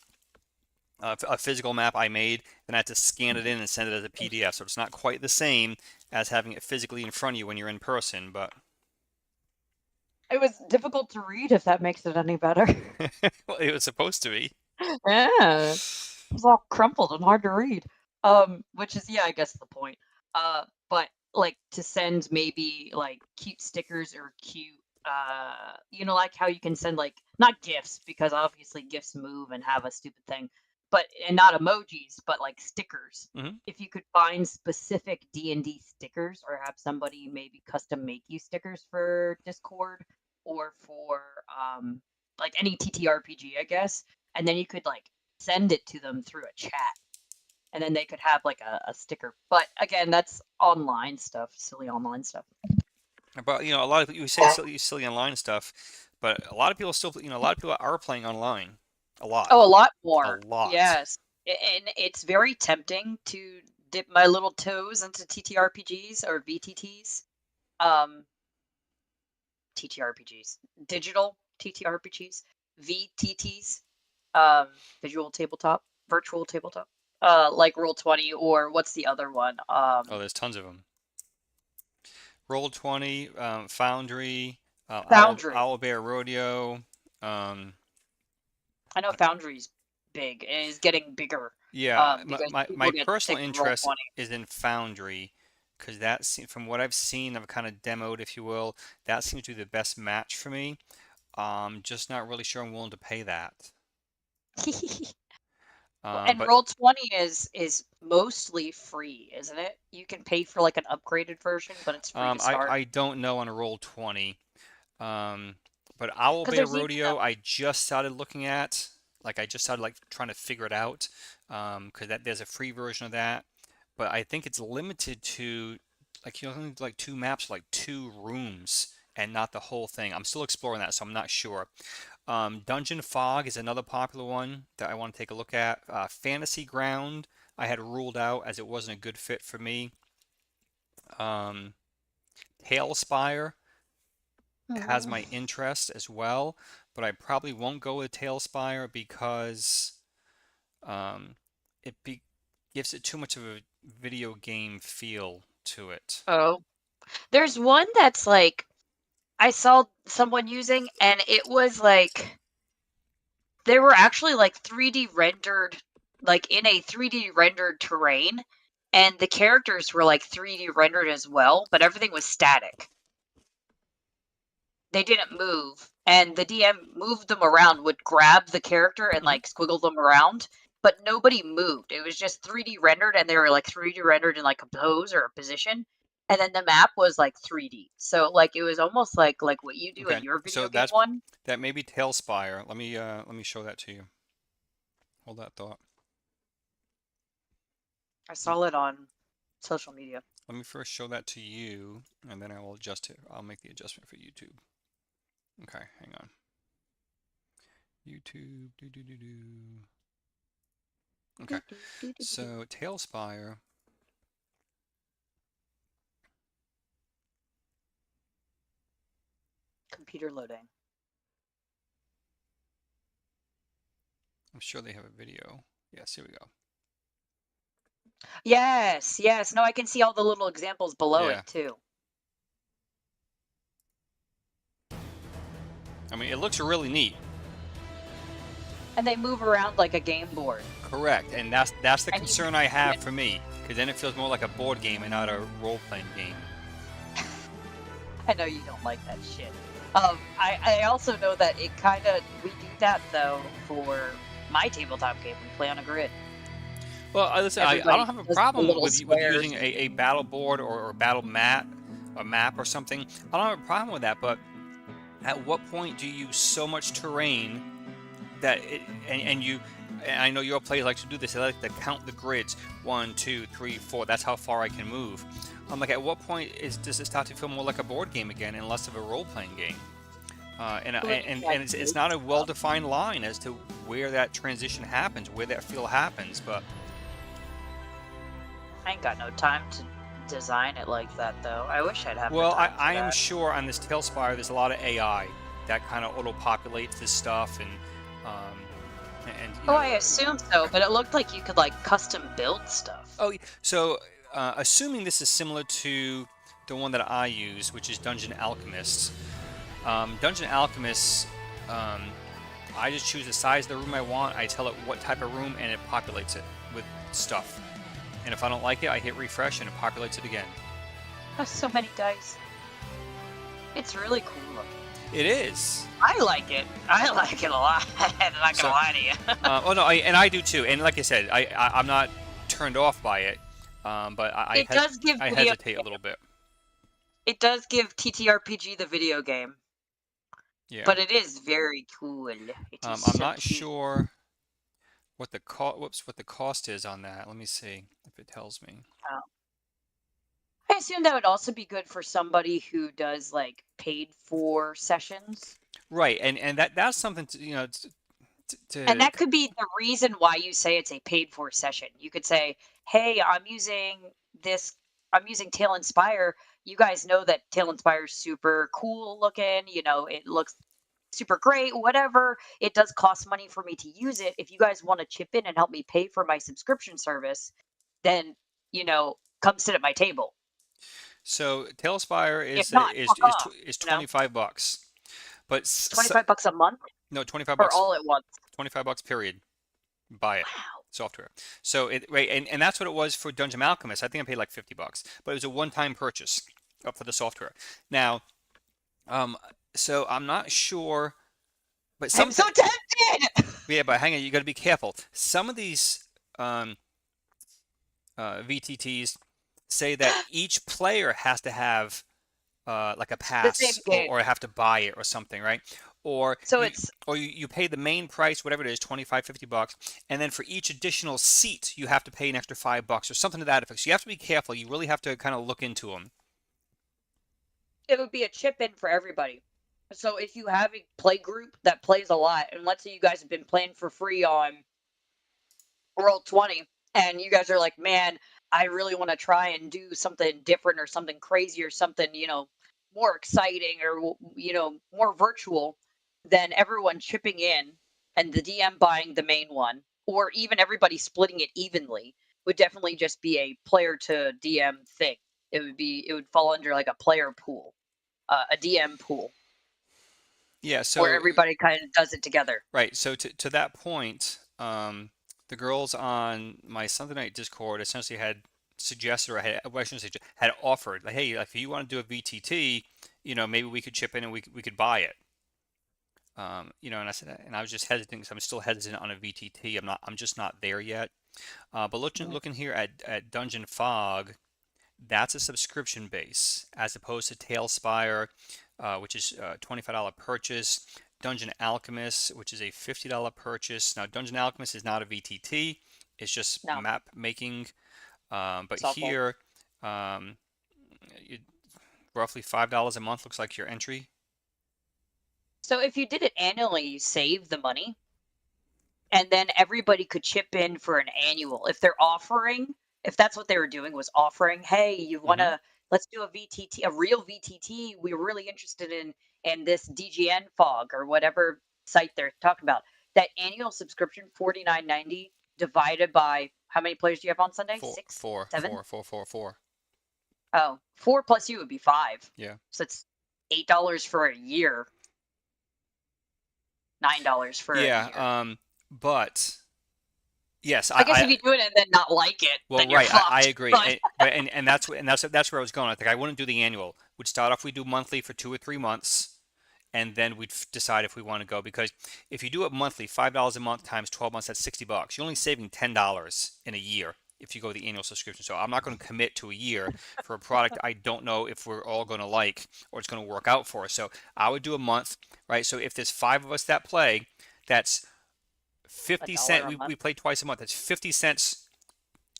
a physical map I made, and I had to scan it in and send it as a PDF. So it's not quite the same as having it physically in front of you when you're in person, but It was difficult to read, if that makes it any better. well, it was supposed to be. Yeah, it was all crumpled and hard to read. Which is, yeah, I guess the point. But like to send maybe like cute stickers or cute, like how you can send like not gifts because obviously gifts move and have a stupid thing, but and not emojis, but like stickers. Hmm. If you could find specific D&D stickers or have somebody maybe custom make you stickers for Discord or for like any TTRPG, I guess, and then you could like send it to them through a chat and then they could have like a sticker. But again, that's online stuff, silly online stuff. But a lot of you say silly online stuff, but a lot of people still, a lot of people are playing online, a lot, Oh, a lot a more. lot. Yes. And it's very tempting to dip my little toes into TTRPGs or VTTs. Um, TTRPGs, digital TTRPGs, VTTs, visual tabletop, virtual tabletop, like Roll20 or what's the other one? Oh, there's tons of them. Roll20, Foundry, Foundry. Owlbear Rodeo. I know Foundry's big and is getting bigger Yeah, because my people get sick personal of interest Roll20. is in Foundry, because from what I've seen, I've kind of demoed, if you will, that seems to be the best match for me. Just not really sure I'm willing to pay that. And But Roll20 is mostly free, isn't it? You can pay for like an upgraded version, but it's free to start. I don't know on a Roll20. Um, but Because Owlbear there's even Rodeo, I just started looking at. Like I just started like trying to figure it out. Because there's a free version of that. But I think it's limited to like only like 2 maps, like 2 rooms, and not the whole thing. I'm still exploring that, so I'm not sure. Dungeon Fog is another popular one that I want to take a look at. Fantasy Ground I had ruled out as it wasn't a good fit for me. Um, Tailspire has my interest as well, but I probably won't go with Tailspire because um, it gives it too much of a video game feel to it. Oh, there's one that's like I saw someone using, and it was like they were actually like 3D rendered, like in a 3D rendered terrain, and the characters were like 3D rendered as well, but everything was static. They didn't move, and the DM moved them around, would grab the character and Hmm. like squiggle them around, but nobody moved. It was just 3D rendered, and they were like 3D rendered in like a pose or a position, and then the map was like 3D. So like it was almost like what you do in Okay, your so video game one. that may be Tailspire. Let me show that to you. Hold that thought. I saw it on social media. Let me first show that to you, and then I will adjust it. I'll make the adjustment for YouTube. Okay, hang on. YouTube, Okay, so Tailspire. Computer loading. I'm sure they have a video. Yes, here we go. Yes, yes. No, I can see all the little examples below Yeah, it too. I mean, it looks really neat. And they move around like a game board. Correct, and that's the And you concern I have for me, because then it feels more like a board game and not a role-playing game. I know you don't like that shit. I also know that it kind of we do that though for my tabletop game. We play on a grid. Well, listen, I don't Everybody have a does the problem little with with squares. using a battle board or battle mat, a map or something. I don't have a problem with that, but at what point do you use so much terrain that it and you and I know your players like to do this. They like to count the grids: 1, 2, 3, 4. That's how far I can move. I'm like, at what point does it start to feel more like a board game again and less of a role-playing game? And it's not a well-defined line as to where that transition happens, where that feel happens. But I ain't got no time to design it like that though. I wish I'd have the well, time for I am that. sure on this Tailspire there's a lot of AI that kind of auto-populates this stuff um, and you Oh, know. I assume so, but it looked like you could like custom build stuff. Oh, so assuming this is similar to the one that I use, which is Dungeon Alchemist. Dungeon Alchemist, um, I just choose the size of the room I want. I tell it what type of room, and it populates it with stuff. And if I don't like it, I hit refresh, and it populates it again. That's so many dice. It's really cool looking. It is. I like it. I like it a lot. I'm not So, gonna lie to you. oh no, and I do too. And like I said, I'm not turned off by it, but It does give I video. hesitate a little bit. It does give TTRPG the video game, Yeah. but it is very cool. It is I'm so not cute. sure what the what the cost is on that. Let me see if it tells me. Oh. I assume that would also be good for somebody who does like paid for sessions. Right, and that's something to, And to that could be the reason why you say it's a paid for session. You could say, "Hey, this. I'm using Tail Inspire. You guys know that Tail Inspire is super cool looking. You know, it looks super great. Whatever. It does cost money for me to use it. If you guys want to chip in and help me pay for my subscription service, then come sit at my table. So Tailspire If not, fuck off. is You know, $25, but 25 bucks a month no, 25 or bucks, all at once. 25 bucks period. Buy it Wow. software. So right, and that's what it was for Dungeon Alchemist. I think I paid like $50, but it was a one-time purchase for the software. Now, um, so I'm not sure, but I'm so tempted. yeah, but hang on, you got to be careful. Some of these VTTs say that each player has to have like a The same pass game. or have to buy it or something, right? Or So you, it's you pay the main price, whatever it is, 25, $50, and then for each additional seat, you have to pay an extra $5 or something to that effect. So you have to be careful. You really have to kind of look into them. it would be a chip in for everybody. So if you have a play group that plays a lot, and let's say you guys have been playing for free on Roll20, and you guys are like, man, I really want to try and do something different or something crazy or something, more exciting or, more virtual, then everyone chipping in and the DM buying the main one, or even everybody splitting it evenly would definitely just be a player to DM thing. It would fall under like a player pool, a DM pool, Yeah, where so everybody kind of does it together. right, so to that point, the girls on my Sunday night Discord essentially had suggested, or had, well, I shouldn't say, had offered, like, hey, if you want to do a VTT, maybe we could chip in and we could buy it. And I said, and I was just hesitant because I'm still hesitant on a VTT. I'm just not there yet. But Mhm. looking here at Dungeon Fog, that's a subscription base as opposed to Tailspire, which is a $25 purchase. Dungeon Alchemist, which is a $50 purchase. Now, Dungeon Alchemist is not a VTT; it's just No, map making. But softball. here, um, you, roughly $5 a month looks like your entry. So if you did it annually, you save the money, and then everybody could chip in for an annual. If that's what they were doing was offering, hey, you want Hmm. to let's do a VTT, a real VTT. We're really interested in this DGN fog or whatever site they're talking about. That annual subscription, 49.90 divided by how many players do you have on Sunday? Four, Six, four, seven? four, four, four, four. Oh, four plus you would be five. Yeah. So it's $8 for a year, $9 for a Yeah. year. But yes, I guess if you do it and then not like it, well, then you're right. I fucked. agree. But And that's where I was going. I think I wouldn't do the annual. We'd start off. We do monthly for 2 or 3 months, and then we'd decide if we want to go. Because if you do it monthly, $5 a month times 12 months, that's $60. You're only saving $10 in a year if you go the annual subscription. So I'm not going to commit to a year for a product I don't know if we're all going to like or it's going to work out for us. So I would do a month, right? So if there's 5 of us that play, that's A 50 dollar cents. a We month. play twice a month. That's 50 cents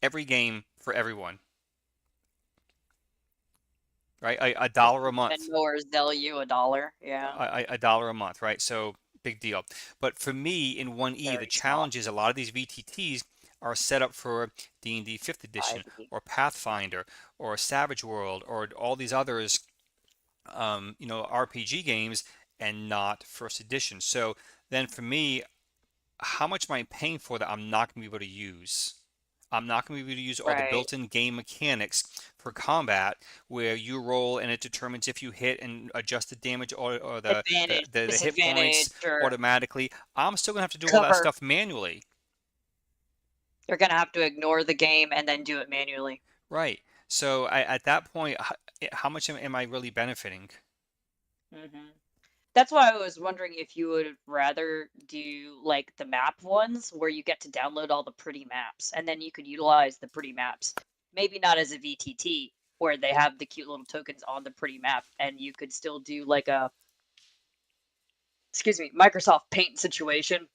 every game for everyone, right? A Just dollar a like month. Venmo or Zelle you $1. Yeah. A dollar a month, right? So big deal. But for me, in 1E, the Very small. challenge is a lot of these VTTs are set up for D&D 5th edition 5e. or Pathfinder or Savage World or all these others, RPG games, and not first edition. So then for me, how much am I paying for that I'm not going to be able to use? I'm not going to be able to use all the Right. built-in game mechanics for combat where you roll and it determines if you hit and adjust the damage or Advantage, the hit disadvantage, points or automatically. I'm still going to have to do all that cover. stuff manually. You're gonna have to ignore the game and then do it manually. Right. So at that point, how much am I really benefiting? hmm That's why I was wondering if you would rather do like the map ones where you get to download all the pretty maps and then you could utilize the pretty maps. Maybe not as a VTT where they have the cute little tokens on the pretty map and you could still do like a, excuse me, Microsoft Paint situation,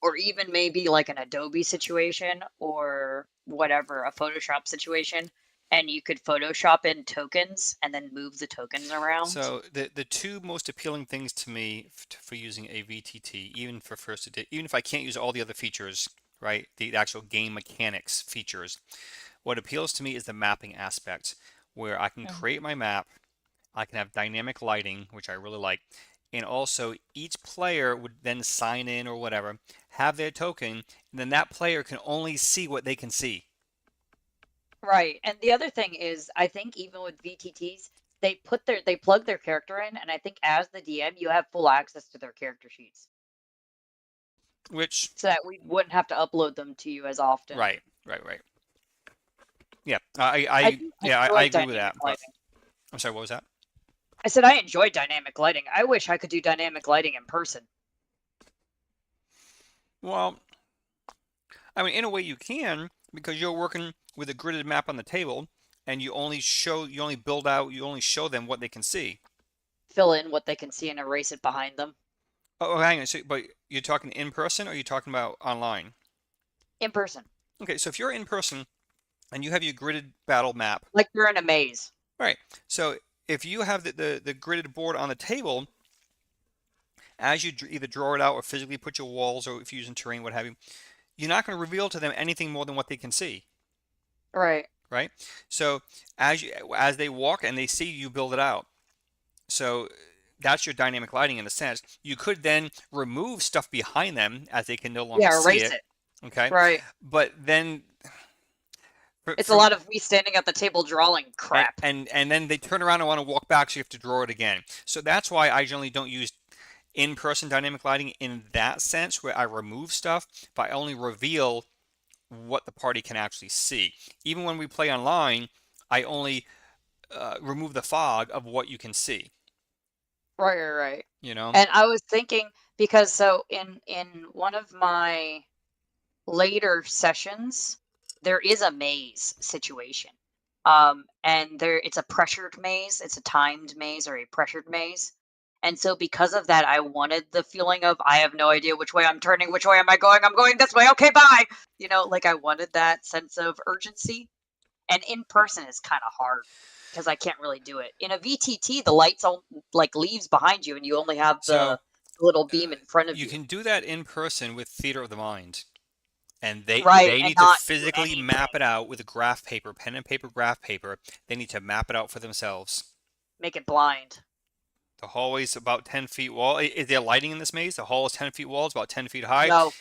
or even maybe like an Adobe situation or whatever, a Photoshop situation, and you could Photoshop in tokens and then move the tokens around. So the two most appealing things to me for using a VTT, even for first edition, even if I can't use all the other features, right, the actual game mechanics features, what appeals to me is the mapping aspect, where I can Mhm. create my map, I can have dynamic lighting, which I really like, and also each player would then sign in or whatever, have their token, and then that player can only see what they can see. Right. And the other thing is, I think even with VTTs, they plug their character in, and I think as the DM, you have full access to their character sheets, Which, so that we wouldn't have to upload them to you as often. right, right, right. Yeah, I yeah, do I like agree with dynamic that. But lighting. I'm sorry, what was that? I said I enjoy dynamic lighting. I wish I could do dynamic lighting in person. Well, I mean, in a way you can because you're working with a gridded map on the table and you only build out, you only show them what they can see. Fill in what they can see and erase it behind them. Hang on. So, but you're talking in person or you're talking about online? In person, Okay, so if you're in person and you have your gridded battle map, like you're in a maze. right? So if you have the gridded board on the table, as you either draw it out or physically put your walls, or if you're using terrain, what have you, you're not going to reveal to them anything more than what they can see, Right. right? So as they walk and they see you build it out. So that's your dynamic lighting in a sense. You could then remove stuff behind them as they can no longer Yeah, see erase it. it. Okay. Right. But then It's a from lot of me standing at the table drawing crap. and then they turn around and want to walk back, so you have to draw it again. So that's why I generally don't use in-person dynamic lighting in that sense, where I remove stuff, but I only reveal what the party can actually see. Even when we play online, I only remove the fog of what you can see. Right, right, right. You know. And I was thinking because so in one of my later sessions, there is a maze situation. And there it's a pressured maze, it's a timed maze or a pressured maze. And so because of that, I wanted the feeling of I have no idea which way I'm turning, which way am I going? I'm going this way. Okay, bye. Like I wanted that sense of urgency. And in person is kind of hard because I can't really do it. In a VTT, the lights all like leaves behind you and you only have So the little beam in front of you you. can do that in person with Theater of the Mind. And they Right, they and need to not do physically map anything. it out with a graph paper, pen and paper graph paper. They need to map it out for themselves. Make it blind. The hallway's about 10 feet wall. Is there lighting in this maze? The hall is 10 feet wall. It's about 10 feet high. No.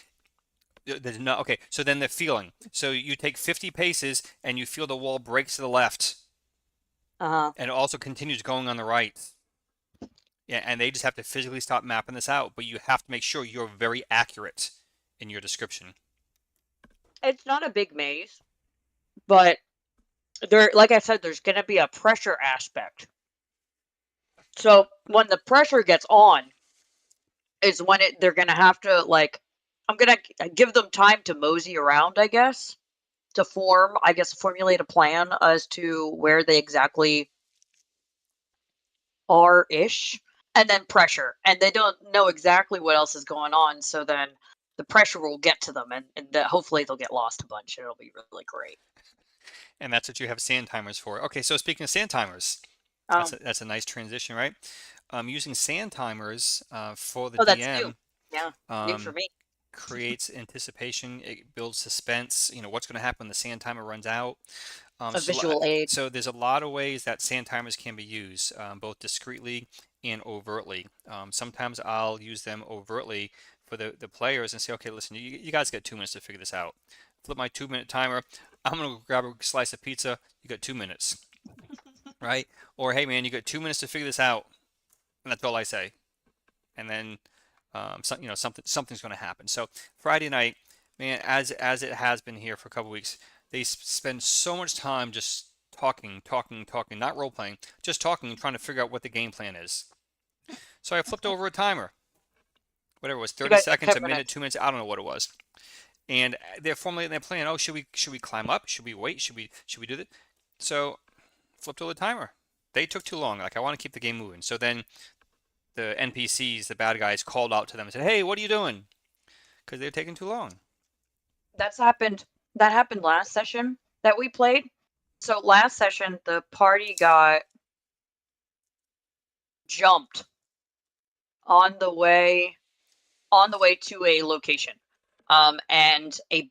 There's no, okay, so then the feeling. So you take 50 paces and you feel the wall breaks to the left Uh-huh. and it also continues going on the right. Yeah, and they just have to physically stop mapping this out, but you have to make sure you're very accurate in your description. It's not a big maze, but like I said, there's gonna be a pressure aspect So when the pressure gets on, is when they're gonna have to like. I'm gonna give them time to mosey around, I guess, to formulate a plan as to where they exactly are ish, and then pressure, and they don't know exactly what else is going on. So then the pressure will get to them, and hopefully they'll get lost a bunch. And it'll be really great. And that's what you have sand timers for. Okay, so speaking of sand timers, Um, that's a nice transition, right? Using sand timers for the oh, that's new. DM Yeah, new for um, me. creates anticipation. It builds suspense. You know what's going to happen when the sand timer runs out. A visual aid. So there's a lot of ways that sand timers can be used, both discreetly and overtly. Sometimes I'll use them overtly for the players and say, okay, listen, you guys got 2 minutes to figure this out. Flip my 2 minute timer. I'm gonna grab a slice of pizza. You got 2 minutes, right? Or hey, man, you got 2 minutes to figure this out, and that's all I say. And then, something's going to happen. So Friday night, man, as it has been here for a couple weeks, they spend so much time just talking, talking, talking, not role playing, just talking and trying to figure out what the game plan is. So I flipped over a timer, whatever it was, You 30 guys have seconds, 10 a minute, minutes. 2 minutes, I don't know what it was. And they're formulating their plan. Oh, should we climb up? Should we wait? Should we do that? So flipped over the timer. They took too long. Like I want to keep the game moving. So then the NPCs, the bad guys, called out to them and said, "Hey, what are you doing?" Because they're taking too long. That's happened. That happened last session that we played. So last session, the party got jumped on the way to a location. And a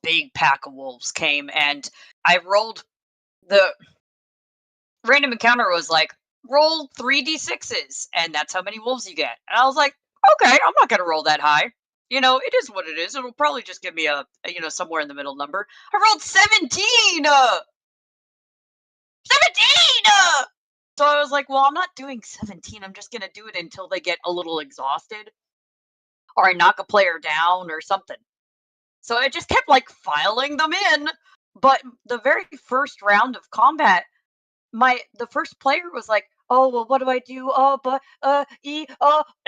big pack of wolves came, and I rolled the random encounter was like roll 3d6s, and that's how many wolves you get. And I was like, okay, I'm not gonna roll that high. It is what it is. It'll probably just give me a somewhere in the middle number. I rolled 17. 17. So I was like, well, I'm not doing 17. I'm just gonna do it until they get a little exhausted, or I knock a player down or something. So I just kept like filing them in. But the very first round of combat, the first player was like, "Oh, well, what do I do? Oh, but and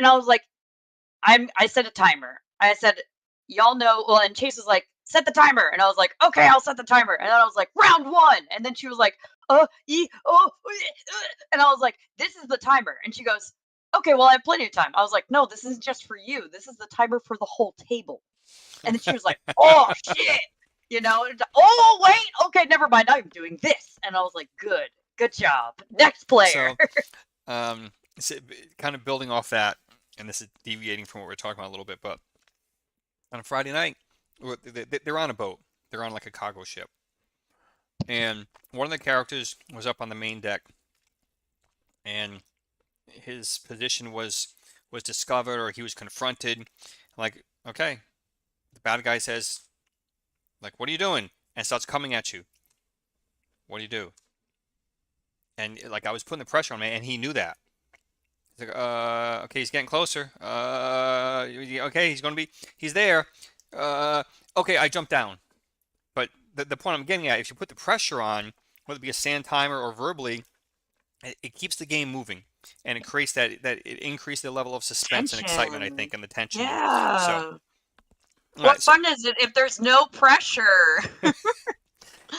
I was like, I set a timer. I said, y'all know. Well, and Chase was like, set the timer, and I was like, okay, I'll set the timer. And then I was like, round one, and then she was like, and I was like, this is the timer, and she goes, okay, well, I have plenty of time. I was like, no, this isn't just for you. This is the timer for the whole table. And then she was like, oh shit. Oh wait, okay, never mind. I'm doing this, and I was like, good job. Next player. So, kind of building off that, and this is deviating from what we're talking about a little bit, but on a Friday night, they're on a boat. They're on like a cargo ship, and one of the characters was up on the main deck, and his position was discovered, or he was confronted. Like, okay, the bad guy says, like, what are you doing? And starts coming at you. What do you do? And like I was putting the pressure on him, and he knew that. He's like, okay, he's getting closer. Okay, he's there. Okay, I jumped down. But the point I'm getting at, if you put the pressure on, whether it be a sand timer or verbally, it keeps the game moving, and it creates that it increases the level of suspense and excitement, I Tension. think, and the tension. So, Yeah. all What right, so, fun is it if there's no pressure?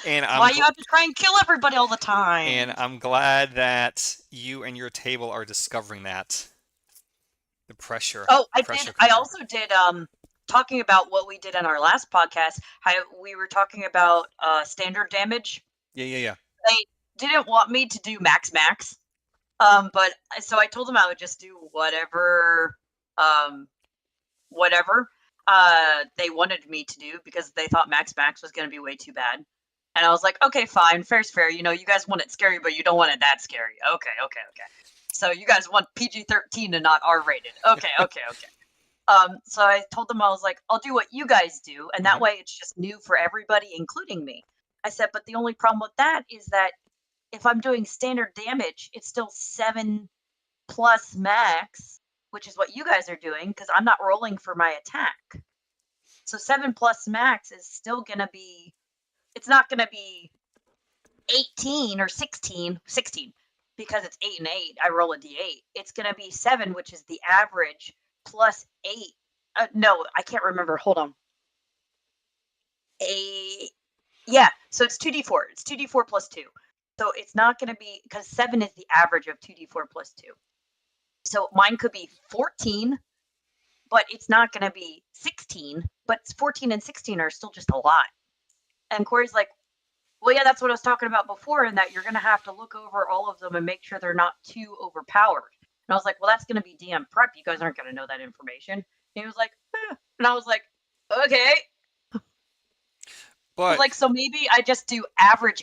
and Why you have to try and kill everybody all the time? and I'm glad that you and your table are discovering that. The pressure. Oh, Pressure I cooker. also did talking about what we did in our last podcast. How we were talking about standard damage. Yeah. They didn't want me to do max. But so I told them I would just do whatever they wanted me to do, because they thought max was going to be way too bad. And I was like, okay, fine, fair's fair. You guys want it scary, but you don't want it that scary. Okay. So you guys want PG-13 and not R-rated. Okay. So I told them, I was like, I'll do what you guys do, and that way it's just new for everybody, including me. I said, but the only problem with that is that if I'm doing standard damage, it's still 7+ max, which is what you guys are doing, because I'm not rolling for my attack. So 7+ max is still gonna be. It's not gonna be 18 or 16. because it's 8 and 8, I roll a d8. It's gonna be 7, which is the average, plus 8. No, I can't remember. Hold on. A Yeah, so it's 2d4. It's 2d4 plus 2. So it's not gonna be because 7 is the average of 2d4 plus 2. So mine could be 14, but it's not gonna be 16. But 14 and 16 are still just a lot. And Corey's like, well, yeah, that's what I was talking about before, and that you're gonna have to look over all of them and make sure they're not too overpowered. And I was like, well, that's gonna be DM prep. You guys aren't gonna know that information. And he was like, and I was like, okay. I was But like, so maybe I just do average,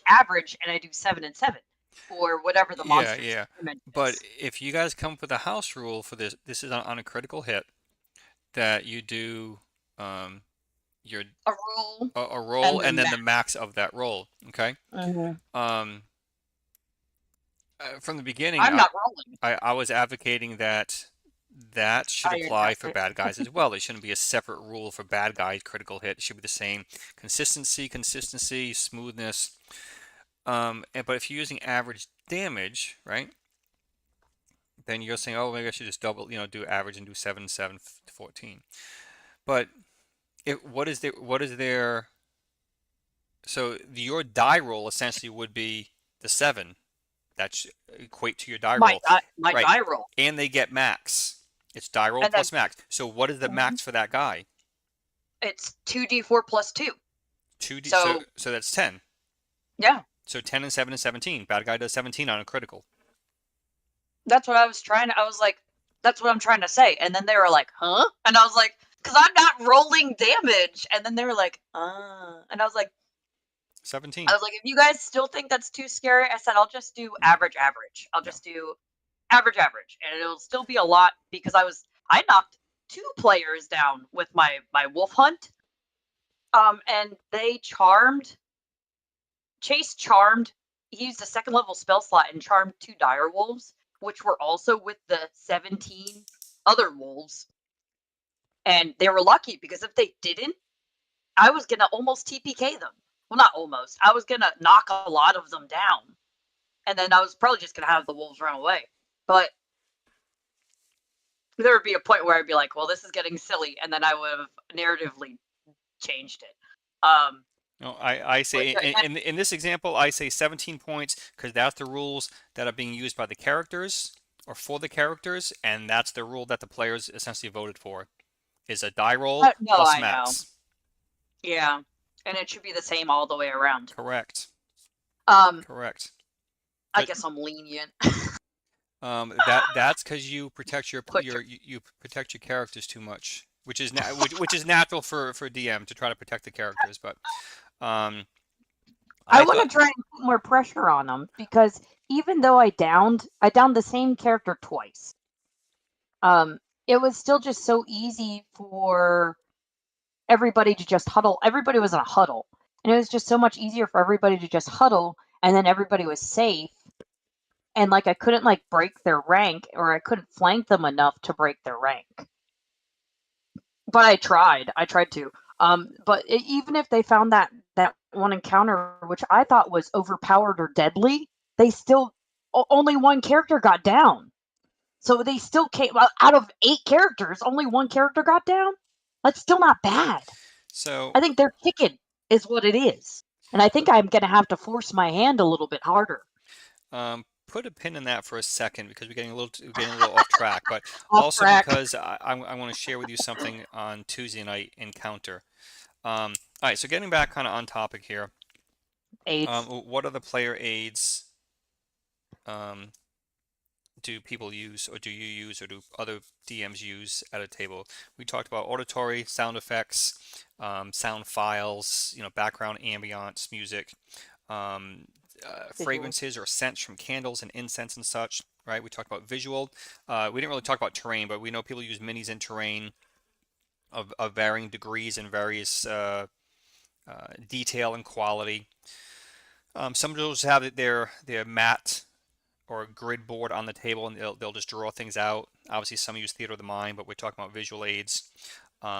and I do 7 and 7, or whatever the yeah, monsters yeah. image But is. if you guys come up with a house rule for this, this is on a critical hit that you do um, your A rule a roll and the and then max. the max of that roll. Okay. Hmm. Um, from the beginning, I'm not rolling. I was advocating that that should I apply for adjust it. bad guys as well. It shouldn't be a separate rule for bad guys critical hit. It should be the same consistency, smoothness. But if you're using average damage, right? Then you're saying, oh, maybe I should just double, do average and do 7, 7, 14. But what is their, so your die roll essentially would be the 7. That should equate to your die My roll. my Right. die roll, And they get max. It's die roll and then plus max. So what is the mhm, max for that guy? it's 2d4 plus 2. 2D, So so that's 10. yeah, So 10 and 7 is 17. Bad guy does 17 on a critical. that's what I was trying to. I was like, that's what I'm trying to say. And then they were like, huh? And I was like, because I'm not rolling damage. And then they were like, and 17. I was like, if you guys still think that's too scary, I said I'll just do average. I'll Yeah. just do average, and it'll still be a lot because I knocked 2 players down with my wolf hunt. And they charmed Chase charmed. He used a second level spell slot and charmed 2 dire wolves, which were also with the 17 other wolves. And they were lucky because if they didn't, I was gonna almost TPK them. Well, not almost. I was gonna knock a lot of them down, and then I was probably just gonna have the wolves run away. But there would be a point where I'd be like, "Well, this is getting silly," and then I would have narratively changed it. No, I But say yeah, in this example, I say 17 points because that's the rules that are being used by the characters or for the characters, and that's the rule that the players essentially voted for is a die roll no, plus I know. max. Yeah, and it should be the same all the way around. Correct. Um, Correct. I But guess I'm lenient. that's because you protect Put your you protect your characters too much, which is natural for DM to try to protect the characters. But um, I I want thought to try and put more pressure on them because even though I downed the same character twice. It was still just so easy for everybody to just huddle. Everybody was in a huddle, and it was just so much easier for everybody to just huddle, and then everybody was safe. And like I couldn't like break their rank, or I couldn't flank them enough to break their rank. But I tried. I tried to. But even if they found that one encounter, which I thought was overpowered or deadly, they still only one character got down. So they still came out of 8 characters. Only one character got down. That's still not bad. so. I think their chicken is what it is, and I think I'm gonna have to force my hand a little bit harder. Put a pin in that for a second because we're getting a little off track, but Off also track. because I want to share with you something on Tuesday night encounter. All right, so getting back kind of on topic here, AIDS. what other player aids um, do people use, or do you use, or do other DMs use at a table? We talked about auditory sound effects, sound files, background ambience music, um, Visual. fragrances or scents from candles and incense and such, right? We talked about visual. We didn't really talk about terrain, but we know people use minis in terrain of varying degrees and various detail and quality. Some of those have their mat or grid board on the table, and they'll just draw things out. Obviously, some use theater of the mind, but we're talking about visual aids.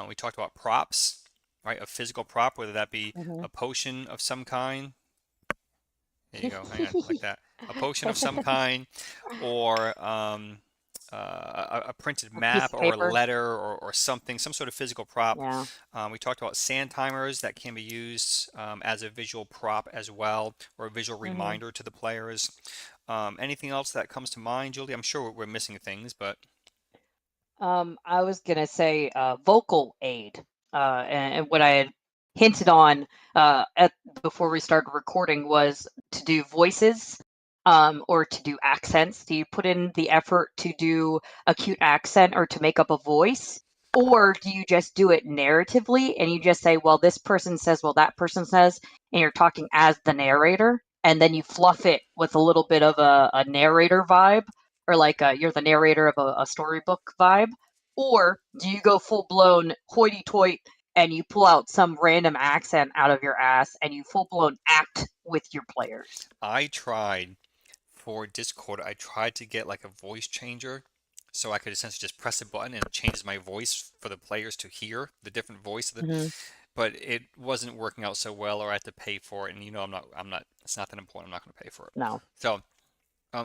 We talked about props, right? A physical prop, whether that be Hmm. a potion of some kind. There you go. Hang on, like that. a potion of some kind, or a printed A piece map of or a paper. letter or something, some sort of physical prop. Yeah. We talked about sand timers that can be used as a visual prop as well, or a visual hmm reminder to the players. Anything else that comes to mind, Julie? I'm sure we're missing things, but I was gonna say vocal aid, and what I had hinted on at before we started recording was to do voices, or to do accents. Do you put in the effort to do a cute accent or to make up a voice, or do you just do it narratively and you just say, well, this person says, well, that person says, and you're talking as the narrator, and then you fluff it with a little bit of a narrator vibe, or like you're the narrator of a storybook vibe? Or do you go full blown hoity toity and you pull out some random accent out of your ass and you full blown act with your players? I tried for Discord, I tried to get like a voice changer so I could essentially just press a button and it changes my voice for the players to hear the different voice of the, hmm but it wasn't working out so well, or I had to pay for it, and I'm not, it's not that important. I'm not going to pay for it. No. So,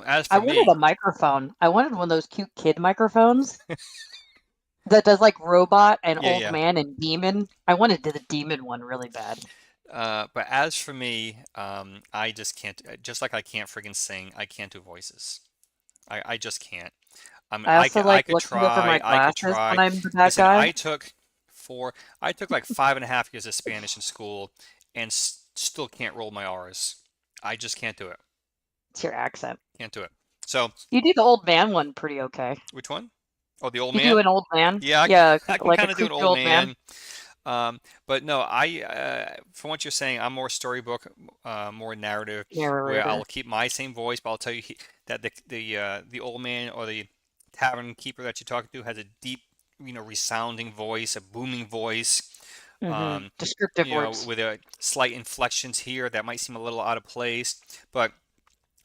as I for wanted me, a microphone. I wanted one of those cute kid microphones that does like robot and yeah, old yeah. man and demon. I wanted the demon one really bad. But as for me, I just can't, just like I can't friggin' sing, I can't do voices. I just can't. I mean, I also I like could looking over my try, I could glasses when try. I'm the bad Listen, guy. I took like 5.5 years of Spanish in school and still can't roll my R's. I just can't do it. It's your accent. Can't do it. So, You do the old man one pretty okay. which one? Oh, the old You do man? an old man. Yeah, Yeah, I can like a kind of do an creepy old old man. man. But no, from what you're saying, I'm more storybook, more narrative, where I'll Narrator. keep my same voice, but I'll tell you that the old man or the tavern keeper that you're talking to has a deep, resounding voice, a booming voice, Descriptive words. with a slight inflections here that might seem a little out of place, but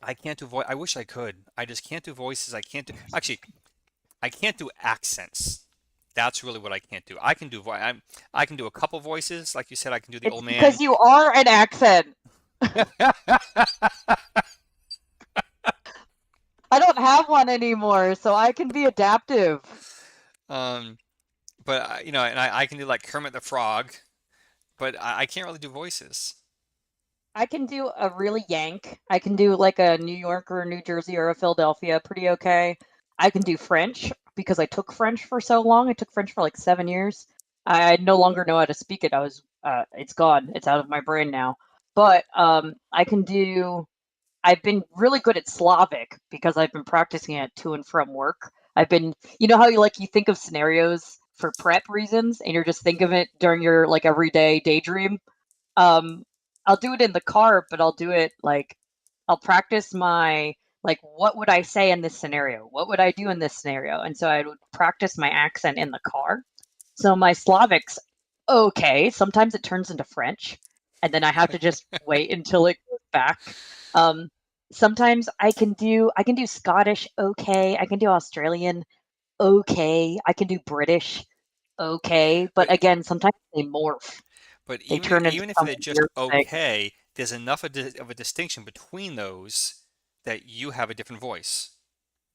I can't do voice. I wish I could. I just can't do voices. I can't do, actually, I can't do accents. That's really what I can't do. I can do a couple voices, like you said. I can do the It's old man. because you are an accent. I don't have one anymore, so I can be adaptive. um, but and I can do like Kermit the Frog, but I can't really do voices. I can do a really Yank. I can do like a New York or a New Jersey or a Philadelphia pretty okay. I can do French because I took French for so long. I took French for like 7 years. I no longer know how to speak it. It's gone. It's out of my brain now. But I can do. I've been really good at Slavic because I've been practicing it to and from work. You know how you think of scenarios for prep reasons, and you're just think of it during your like everyday daydream. Um, I'll do it in the car, but I'll do it like I'll practice my like what would I say in this scenario? What would I do in this scenario? And so I would practice my accent in the car. So my Slavic's okay. Sometimes it turns into French, and then I have to just wait until it goes back. Um, sometimes I can do Scottish okay. I can do Australian okay. I can do British okay. But But again, sometimes they morph. but They even turn into even if they're some just weird thing. okay, there's enough of a distinction between those that you have a different voice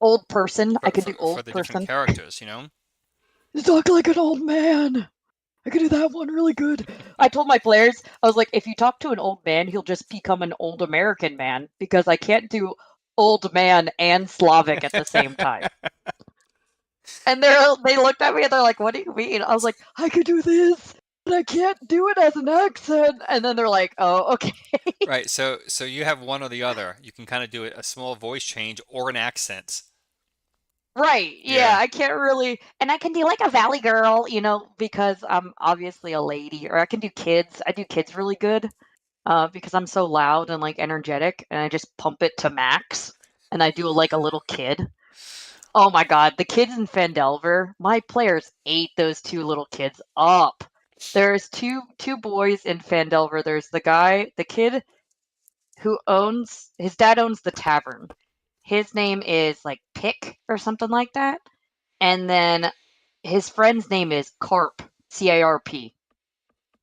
Old person. I for could do for old the different person. characters. You know. You talk like an old man. I could do that one really good. I told my players, I was like, if you talk to an old man, he'll just become an old American man because I can't do old man and Slavic at the same time. And they looked at me and they're like, what do you mean? I was like, I could do this, but I can't do it as an accent. And then they're like, oh, okay. Right. So you have one or the other. You can kind of do a small voice change or an accent. Right. Yeah, Yeah. I can't really, and I can do like a valley girl, because I'm obviously a lady, or I can do kids. I do kids really good, because I'm so loud and like energetic, and I just pump it to max, and I do like a little kid. Oh my God, the kids in Fandelver, my players ate those two little kids up. There's two boys in Fandelver. There's the kid who owns his dad owns the tavern. His name is like Pick or something like that. And then his friend's name is Carp, CARP,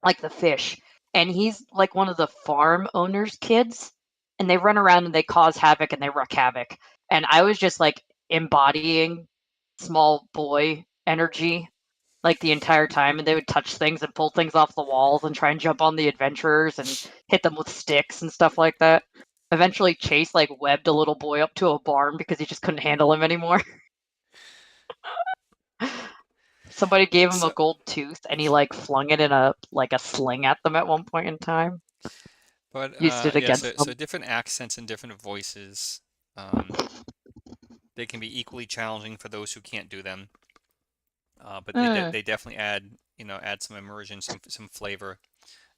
like the fish. And he's like one of the farm owner's kids. and they run around and they cause havoc and they wreak havoc. And I was just like embodying small boy energy like the entire time, and they would touch things and pull things off the walls and try and jump on the adventurers and hit them with sticks and stuff like that. Eventually Chase like webbed a little boy up to a barn because he just couldn't handle him anymore. Somebody gave him a So, gold tooth and he like flung it in a sling at them at one point in time. but Used it yeah, against so them. different accents and different voices, um, they can be equally challenging for those who can't do them. But Mm, they definitely add, add some immersion, some flavor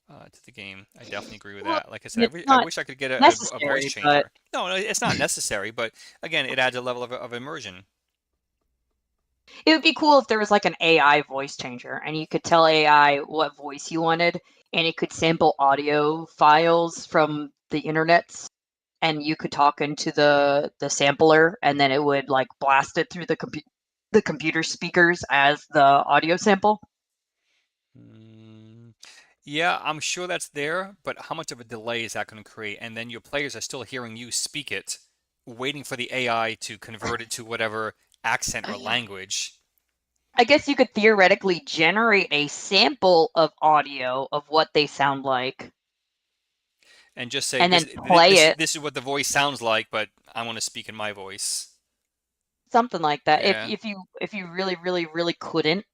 to the game. I definitely agree with well, that. Like I said, it's I not wish I could get a voice necessary, but changer. No, no, it's not necessary, but again, it adds a level of immersion. it would be cool if there was like an AI voice changer and you could tell AI what voice you wanted and it could sample audio files from the internets and you could talk into the sampler and then it would like blast it through the computer speakers as the audio sample. Mm, yeah, I'm sure that's there, but how much of a delay is that going to create? And then your players are still hearing you speak it, waiting for the AI to convert it to whatever accent or language, I guess you could theoretically generate a sample of audio of what they sound like and just say and then play it. this is what the voice sounds like, but I want to speak in my voice. Something like that. Yeah. If you really really really couldn't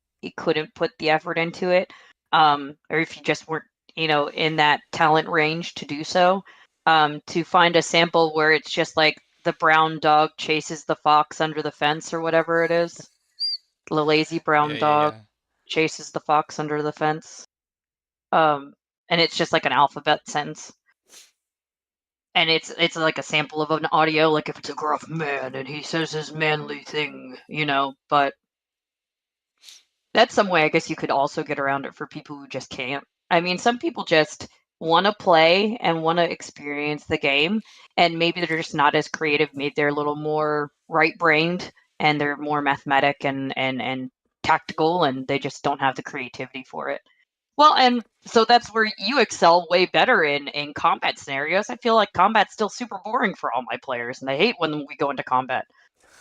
put the effort into it, or if you just weren't in that talent range to do so, to find a sample where it's just like the brown dog chases the fox under the fence or whatever it is. The lazy brown Yeah, yeah, dog yeah. chases the fox under the fence. Um, and it's just like an alphabet sentence. And it's like a sample of an audio, like if it's a gruff man and he says his manly thing, but that's some way I guess you could also get around it for people who just can't. I mean, some people just want to play and want to experience the game, and maybe they're just not as creative. Maybe they're a little more right-brained and they're more mathematic and tactical, and they just don't have the creativity for it. Well, and so that's where you excel way better in combat scenarios. I feel like combat's still super boring for all my players, and they hate when we go into combat.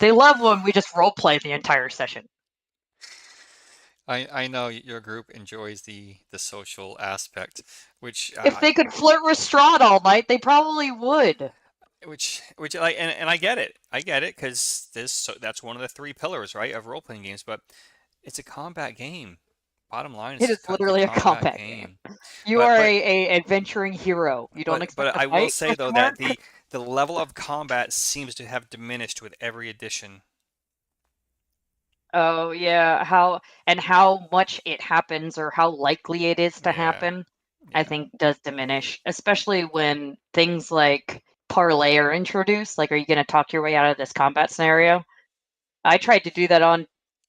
They love when we just role play the entire session. I know your group enjoys the social aspect, which If they could flirt with Strahd all night, they probably would. which like and I get it. I get it because that's one of the three pillars, right, of role-playing games, but it's a combat game. Bottom line, It is it's a literally a combat combat game. game. You But are but a adventuring hero. You don't expect but to I will fight? say though Question that mark. the level of combat seems to have diminished with every edition. Oh yeah, how much it happens or how likely it is to Yeah, happen, I yeah. think does diminish, especially when things like parlay are introduced. Like, are you going to talk your way out of this combat scenario? I tried to do that on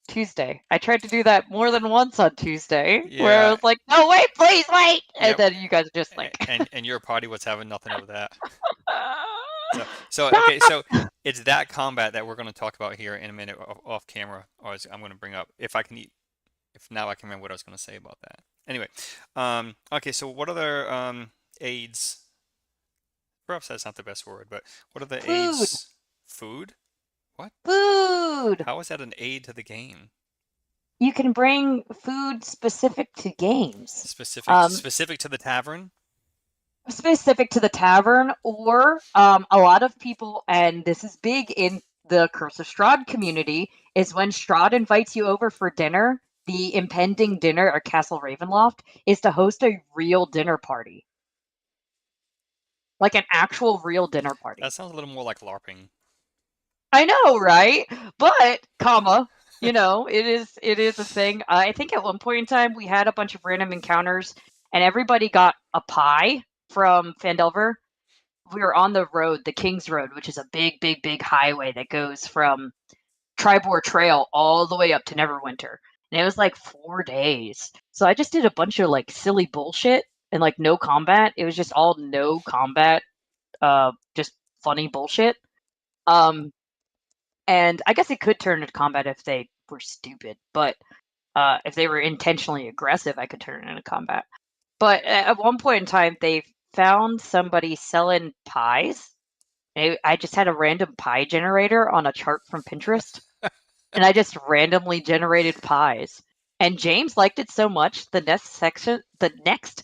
Tuesday. I tried to do that more than once on Tuesday, where I Yeah, was like, "No, wait, please wait," and yep. then you guys are just like, And your party was having nothing of that. So okay, "Stop!" so it's that combat that we're going to talk about here in a minute off camera, or I'm going to bring up if I can eat. If now I can remember what I was going to say about that. Anyway, okay, so what other aids? Perhaps that's not the best word, but what are the Food, aids? Food? What? food. How is that an aid to the game? You can bring food specific to games. Specific Um, specific to the tavern? Specific to the tavern, or a lot of people, and this is big in the Curse of Strahd community, is when Strahd invites you over for dinner. The impending dinner at Castle Ravenloft is to host a real dinner party, like an actual real dinner party. That sounds a little more like LARPing. I know, right? But, it is a thing. I think at one point in time we had a bunch of random encounters, and everybody got a pie from Phandelver. We were on the road, the King's Road, which is a big, big, big highway that goes from Tribor Trail all the way up to Neverwinter. And it was like 4 days. So I just did a bunch of like silly bullshit and like no combat. It was just all no combat, just funny bullshit. Um, and I guess it could turn into combat if they were stupid, but if they were intentionally aggressive, I could turn it into combat. But at one point in time, they found somebody selling pies. I just had a random pie generator on a chart from Pinterest, and I just randomly generated pies. And James liked it so much, the next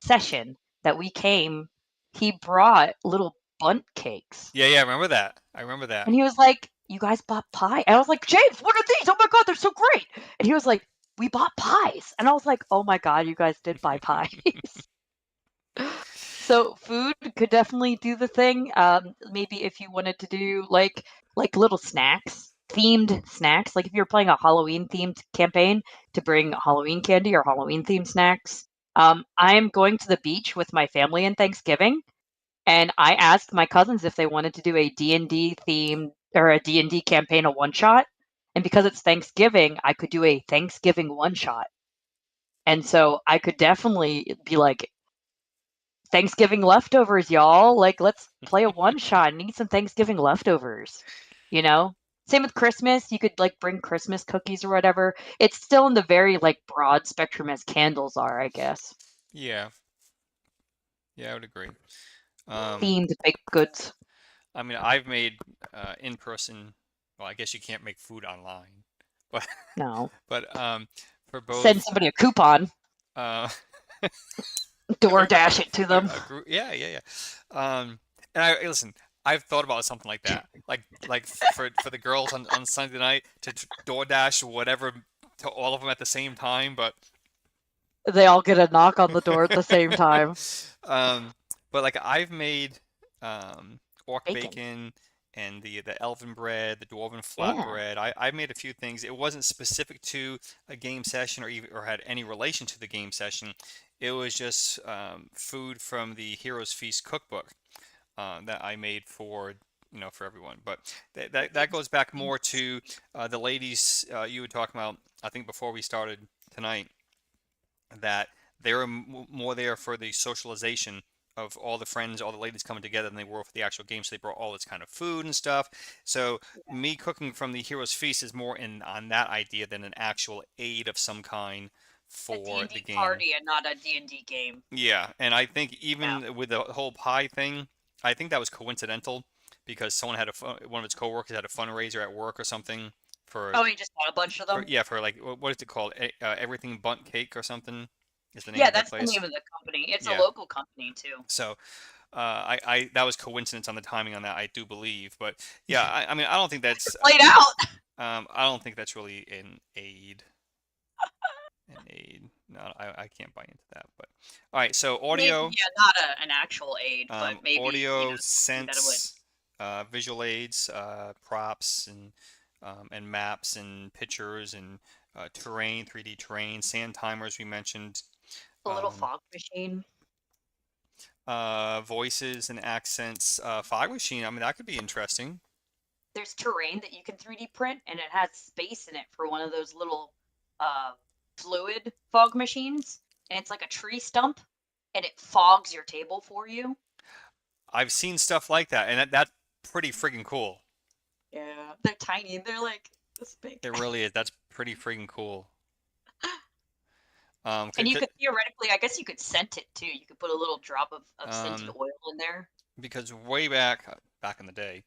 session that we came, he brought little bunt cakes. Yeah, I remember that. I remember that. And he was like, "You guys bought pie?" And I was like, "James, what are these? Oh my god, they're so great!" And he was like, "We bought pies." And I was like, "Oh my god, you guys did buy pies." So food could definitely do the thing. Maybe if you wanted to do like little snacks, themed snacks. Like if you're playing a Halloween themed campaign, to bring Halloween candy or Halloween themed snacks. I'm going to the beach with my family in Thanksgiving, and I asked my cousins if they wanted to do a D&D theme or a D&D campaign, a one shot. And because it's Thanksgiving, I could do a Thanksgiving one shot. And so I could definitely be like, Thanksgiving leftovers, y'all. Like, let's play a one shot and eat some Thanksgiving leftovers. You know? Same with Christmas. You could like bring Christmas cookies or whatever. It's still in the very like broad spectrum as candles are, I guess. Yeah, I would agree. Um, Themed baked goods. I mean, I've made in person. Well, I guess you can't make food online, but No. but for Send both somebody a coupon, uh, or DoorDash it to them. a group, and I listen. I've thought about something like that, for the girls on Sunday night to DoorDash whatever to all of them at the same time, but They all get a knock on the door at the same time. um, but like I've made orc Bacon. bacon and the elven bread, the dwarven Yeah. flatbread. I made a few things. It wasn't specific to a game session or had any relation to the game session. It was just food from the Heroes Feast cookbook that I made for for everyone. But that goes back more to the ladies you were talking about. I think before we started tonight that they were more there for the socialization of all the friends, all the ladies coming together than they were for the actual game. So they brought all this kind of food and stuff. So me cooking from the Heroes Feast is more in on that idea than an actual aid of some kind A for the D&D game. party and not a D&D game. Yeah, and I think Yeah. even with the whole pie thing, I think that was coincidental because someone had one of its coworkers had a fundraiser at work or something for Oh, you just bought a bunch of for them? yeah for like what is it called? Everything Bunt Cake or something is the name Yeah, of that that's the place. name of the company. It's a Yeah. local company too. So I that was coincidence on the timing on that, I do believe. But yeah, I mean, I don't think that's Played out. I don't think that's really an aid. An aid. No, I can't buy into that. But all right, so Maybe, audio, yeah, not an actual aid, but maybe, audio, something that it would. sense, visual aids, props, and maps and pictures and terrain, 3D terrain, sand timers we mentioned. A little Um, fog machine. voices and accents. Fog machine. I mean, that could be interesting. There's terrain that you can 3D print, and it has space in it for one of those little uh, fluid fog machines. And it's like a tree stump, and it fogs your table for you. I've seen stuff like that, and that's pretty freaking cool. Yeah, they're tiny. They're like this big. It really is. That's pretty freaking cool. And you could theoretically, I guess you could scent it too. You could put a little drop of scented um, oil in there. because way back in the day,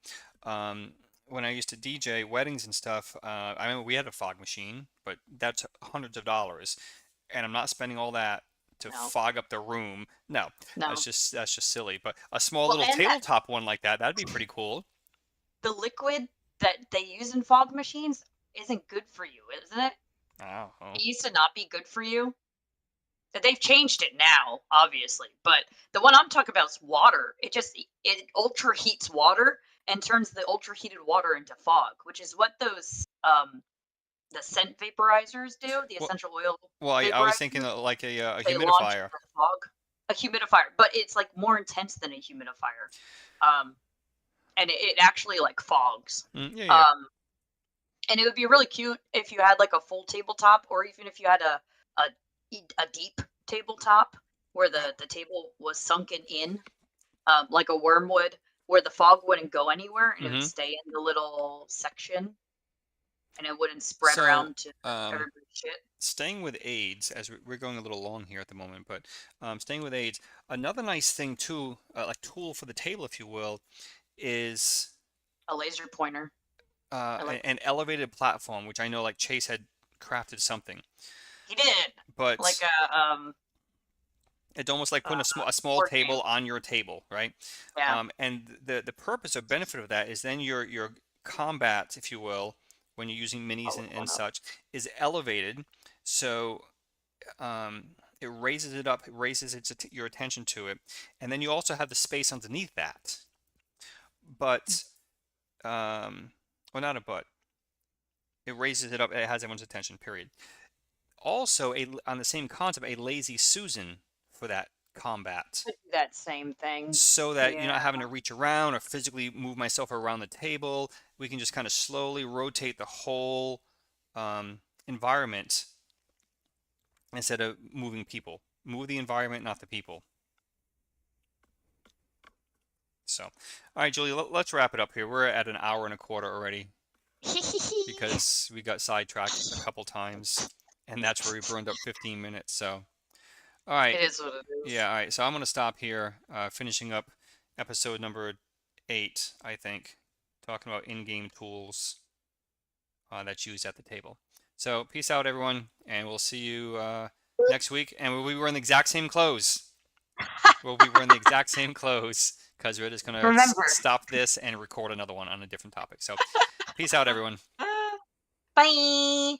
when I used to DJ weddings and stuff, I remember we had a fog machine, but that's hundreds of dollars, and I'm not spending all that to No, fog up the room. No, no. that's just silly. But a small Well, little and that tabletop one like that'd be pretty cool. the liquid that they use in fog machines isn't good for you, isn't it? Oh. It used to not be good for you. That they've changed it now, obviously, but the one I'm talking about is water. It ultra heats water and turns the ultra heated water into fog, which is what those the scent vaporizers do, the Well, essential oil I was thinking vaporizers. like a They launch humidifier. the fog, a humidifier, but it's like more intense than a humidifier, um, and it actually like fogs. Yeah. Um, and it would be really cute if you had like a full tabletop, or even if you had a, a deep tabletop where the table was sunken in, like a wormwood, where the fog wouldn't go anywhere and it would Hmm. stay in the little section. and it wouldn't spread So, around to um, everybody's shit. staying with AIDS, as we're going a little long here at the moment, but staying with AIDS, another nice thing too, like tool for the table, if you will, is A laser pointer. I like an elevated platform, which I know like Chase had crafted something, he did like but a it's almost like putting a small board game. table on your table, right? Yeah. And the purpose or benefit of that is then your combat, if you will, when you're using minis Oh, look and one up. such, is elevated. So it raises it up, it raises your attention to it, and then you also have the space underneath that. But well, not a but. It raises it up. It has everyone's attention. Period. Also, on the same concept, a lazy Susan for that combat, Could do that same thing. so that you're Yeah. not having to reach around or physically move myself around the table. We can just kind of slowly rotate the whole environment instead of moving people. Move the environment, not the people. So, all right, Julie, let's wrap it up here. We're at an hour and a quarter already because we got sidetracked a couple times, and that's where we burned up 15 minutes. So, all right, It is what it is. yeah, all right. So I'm gonna stop here, finishing up episode number 8, I think, talking about in-game tools that's used at the table. So, peace out, everyone, and we'll see you next week. And we'll be wearing the exact same clothes. We'll be wearing the exact same clothes because we're just gonna Remember. stop this and record another one on a different topic. So, peace out, everyone. Bye.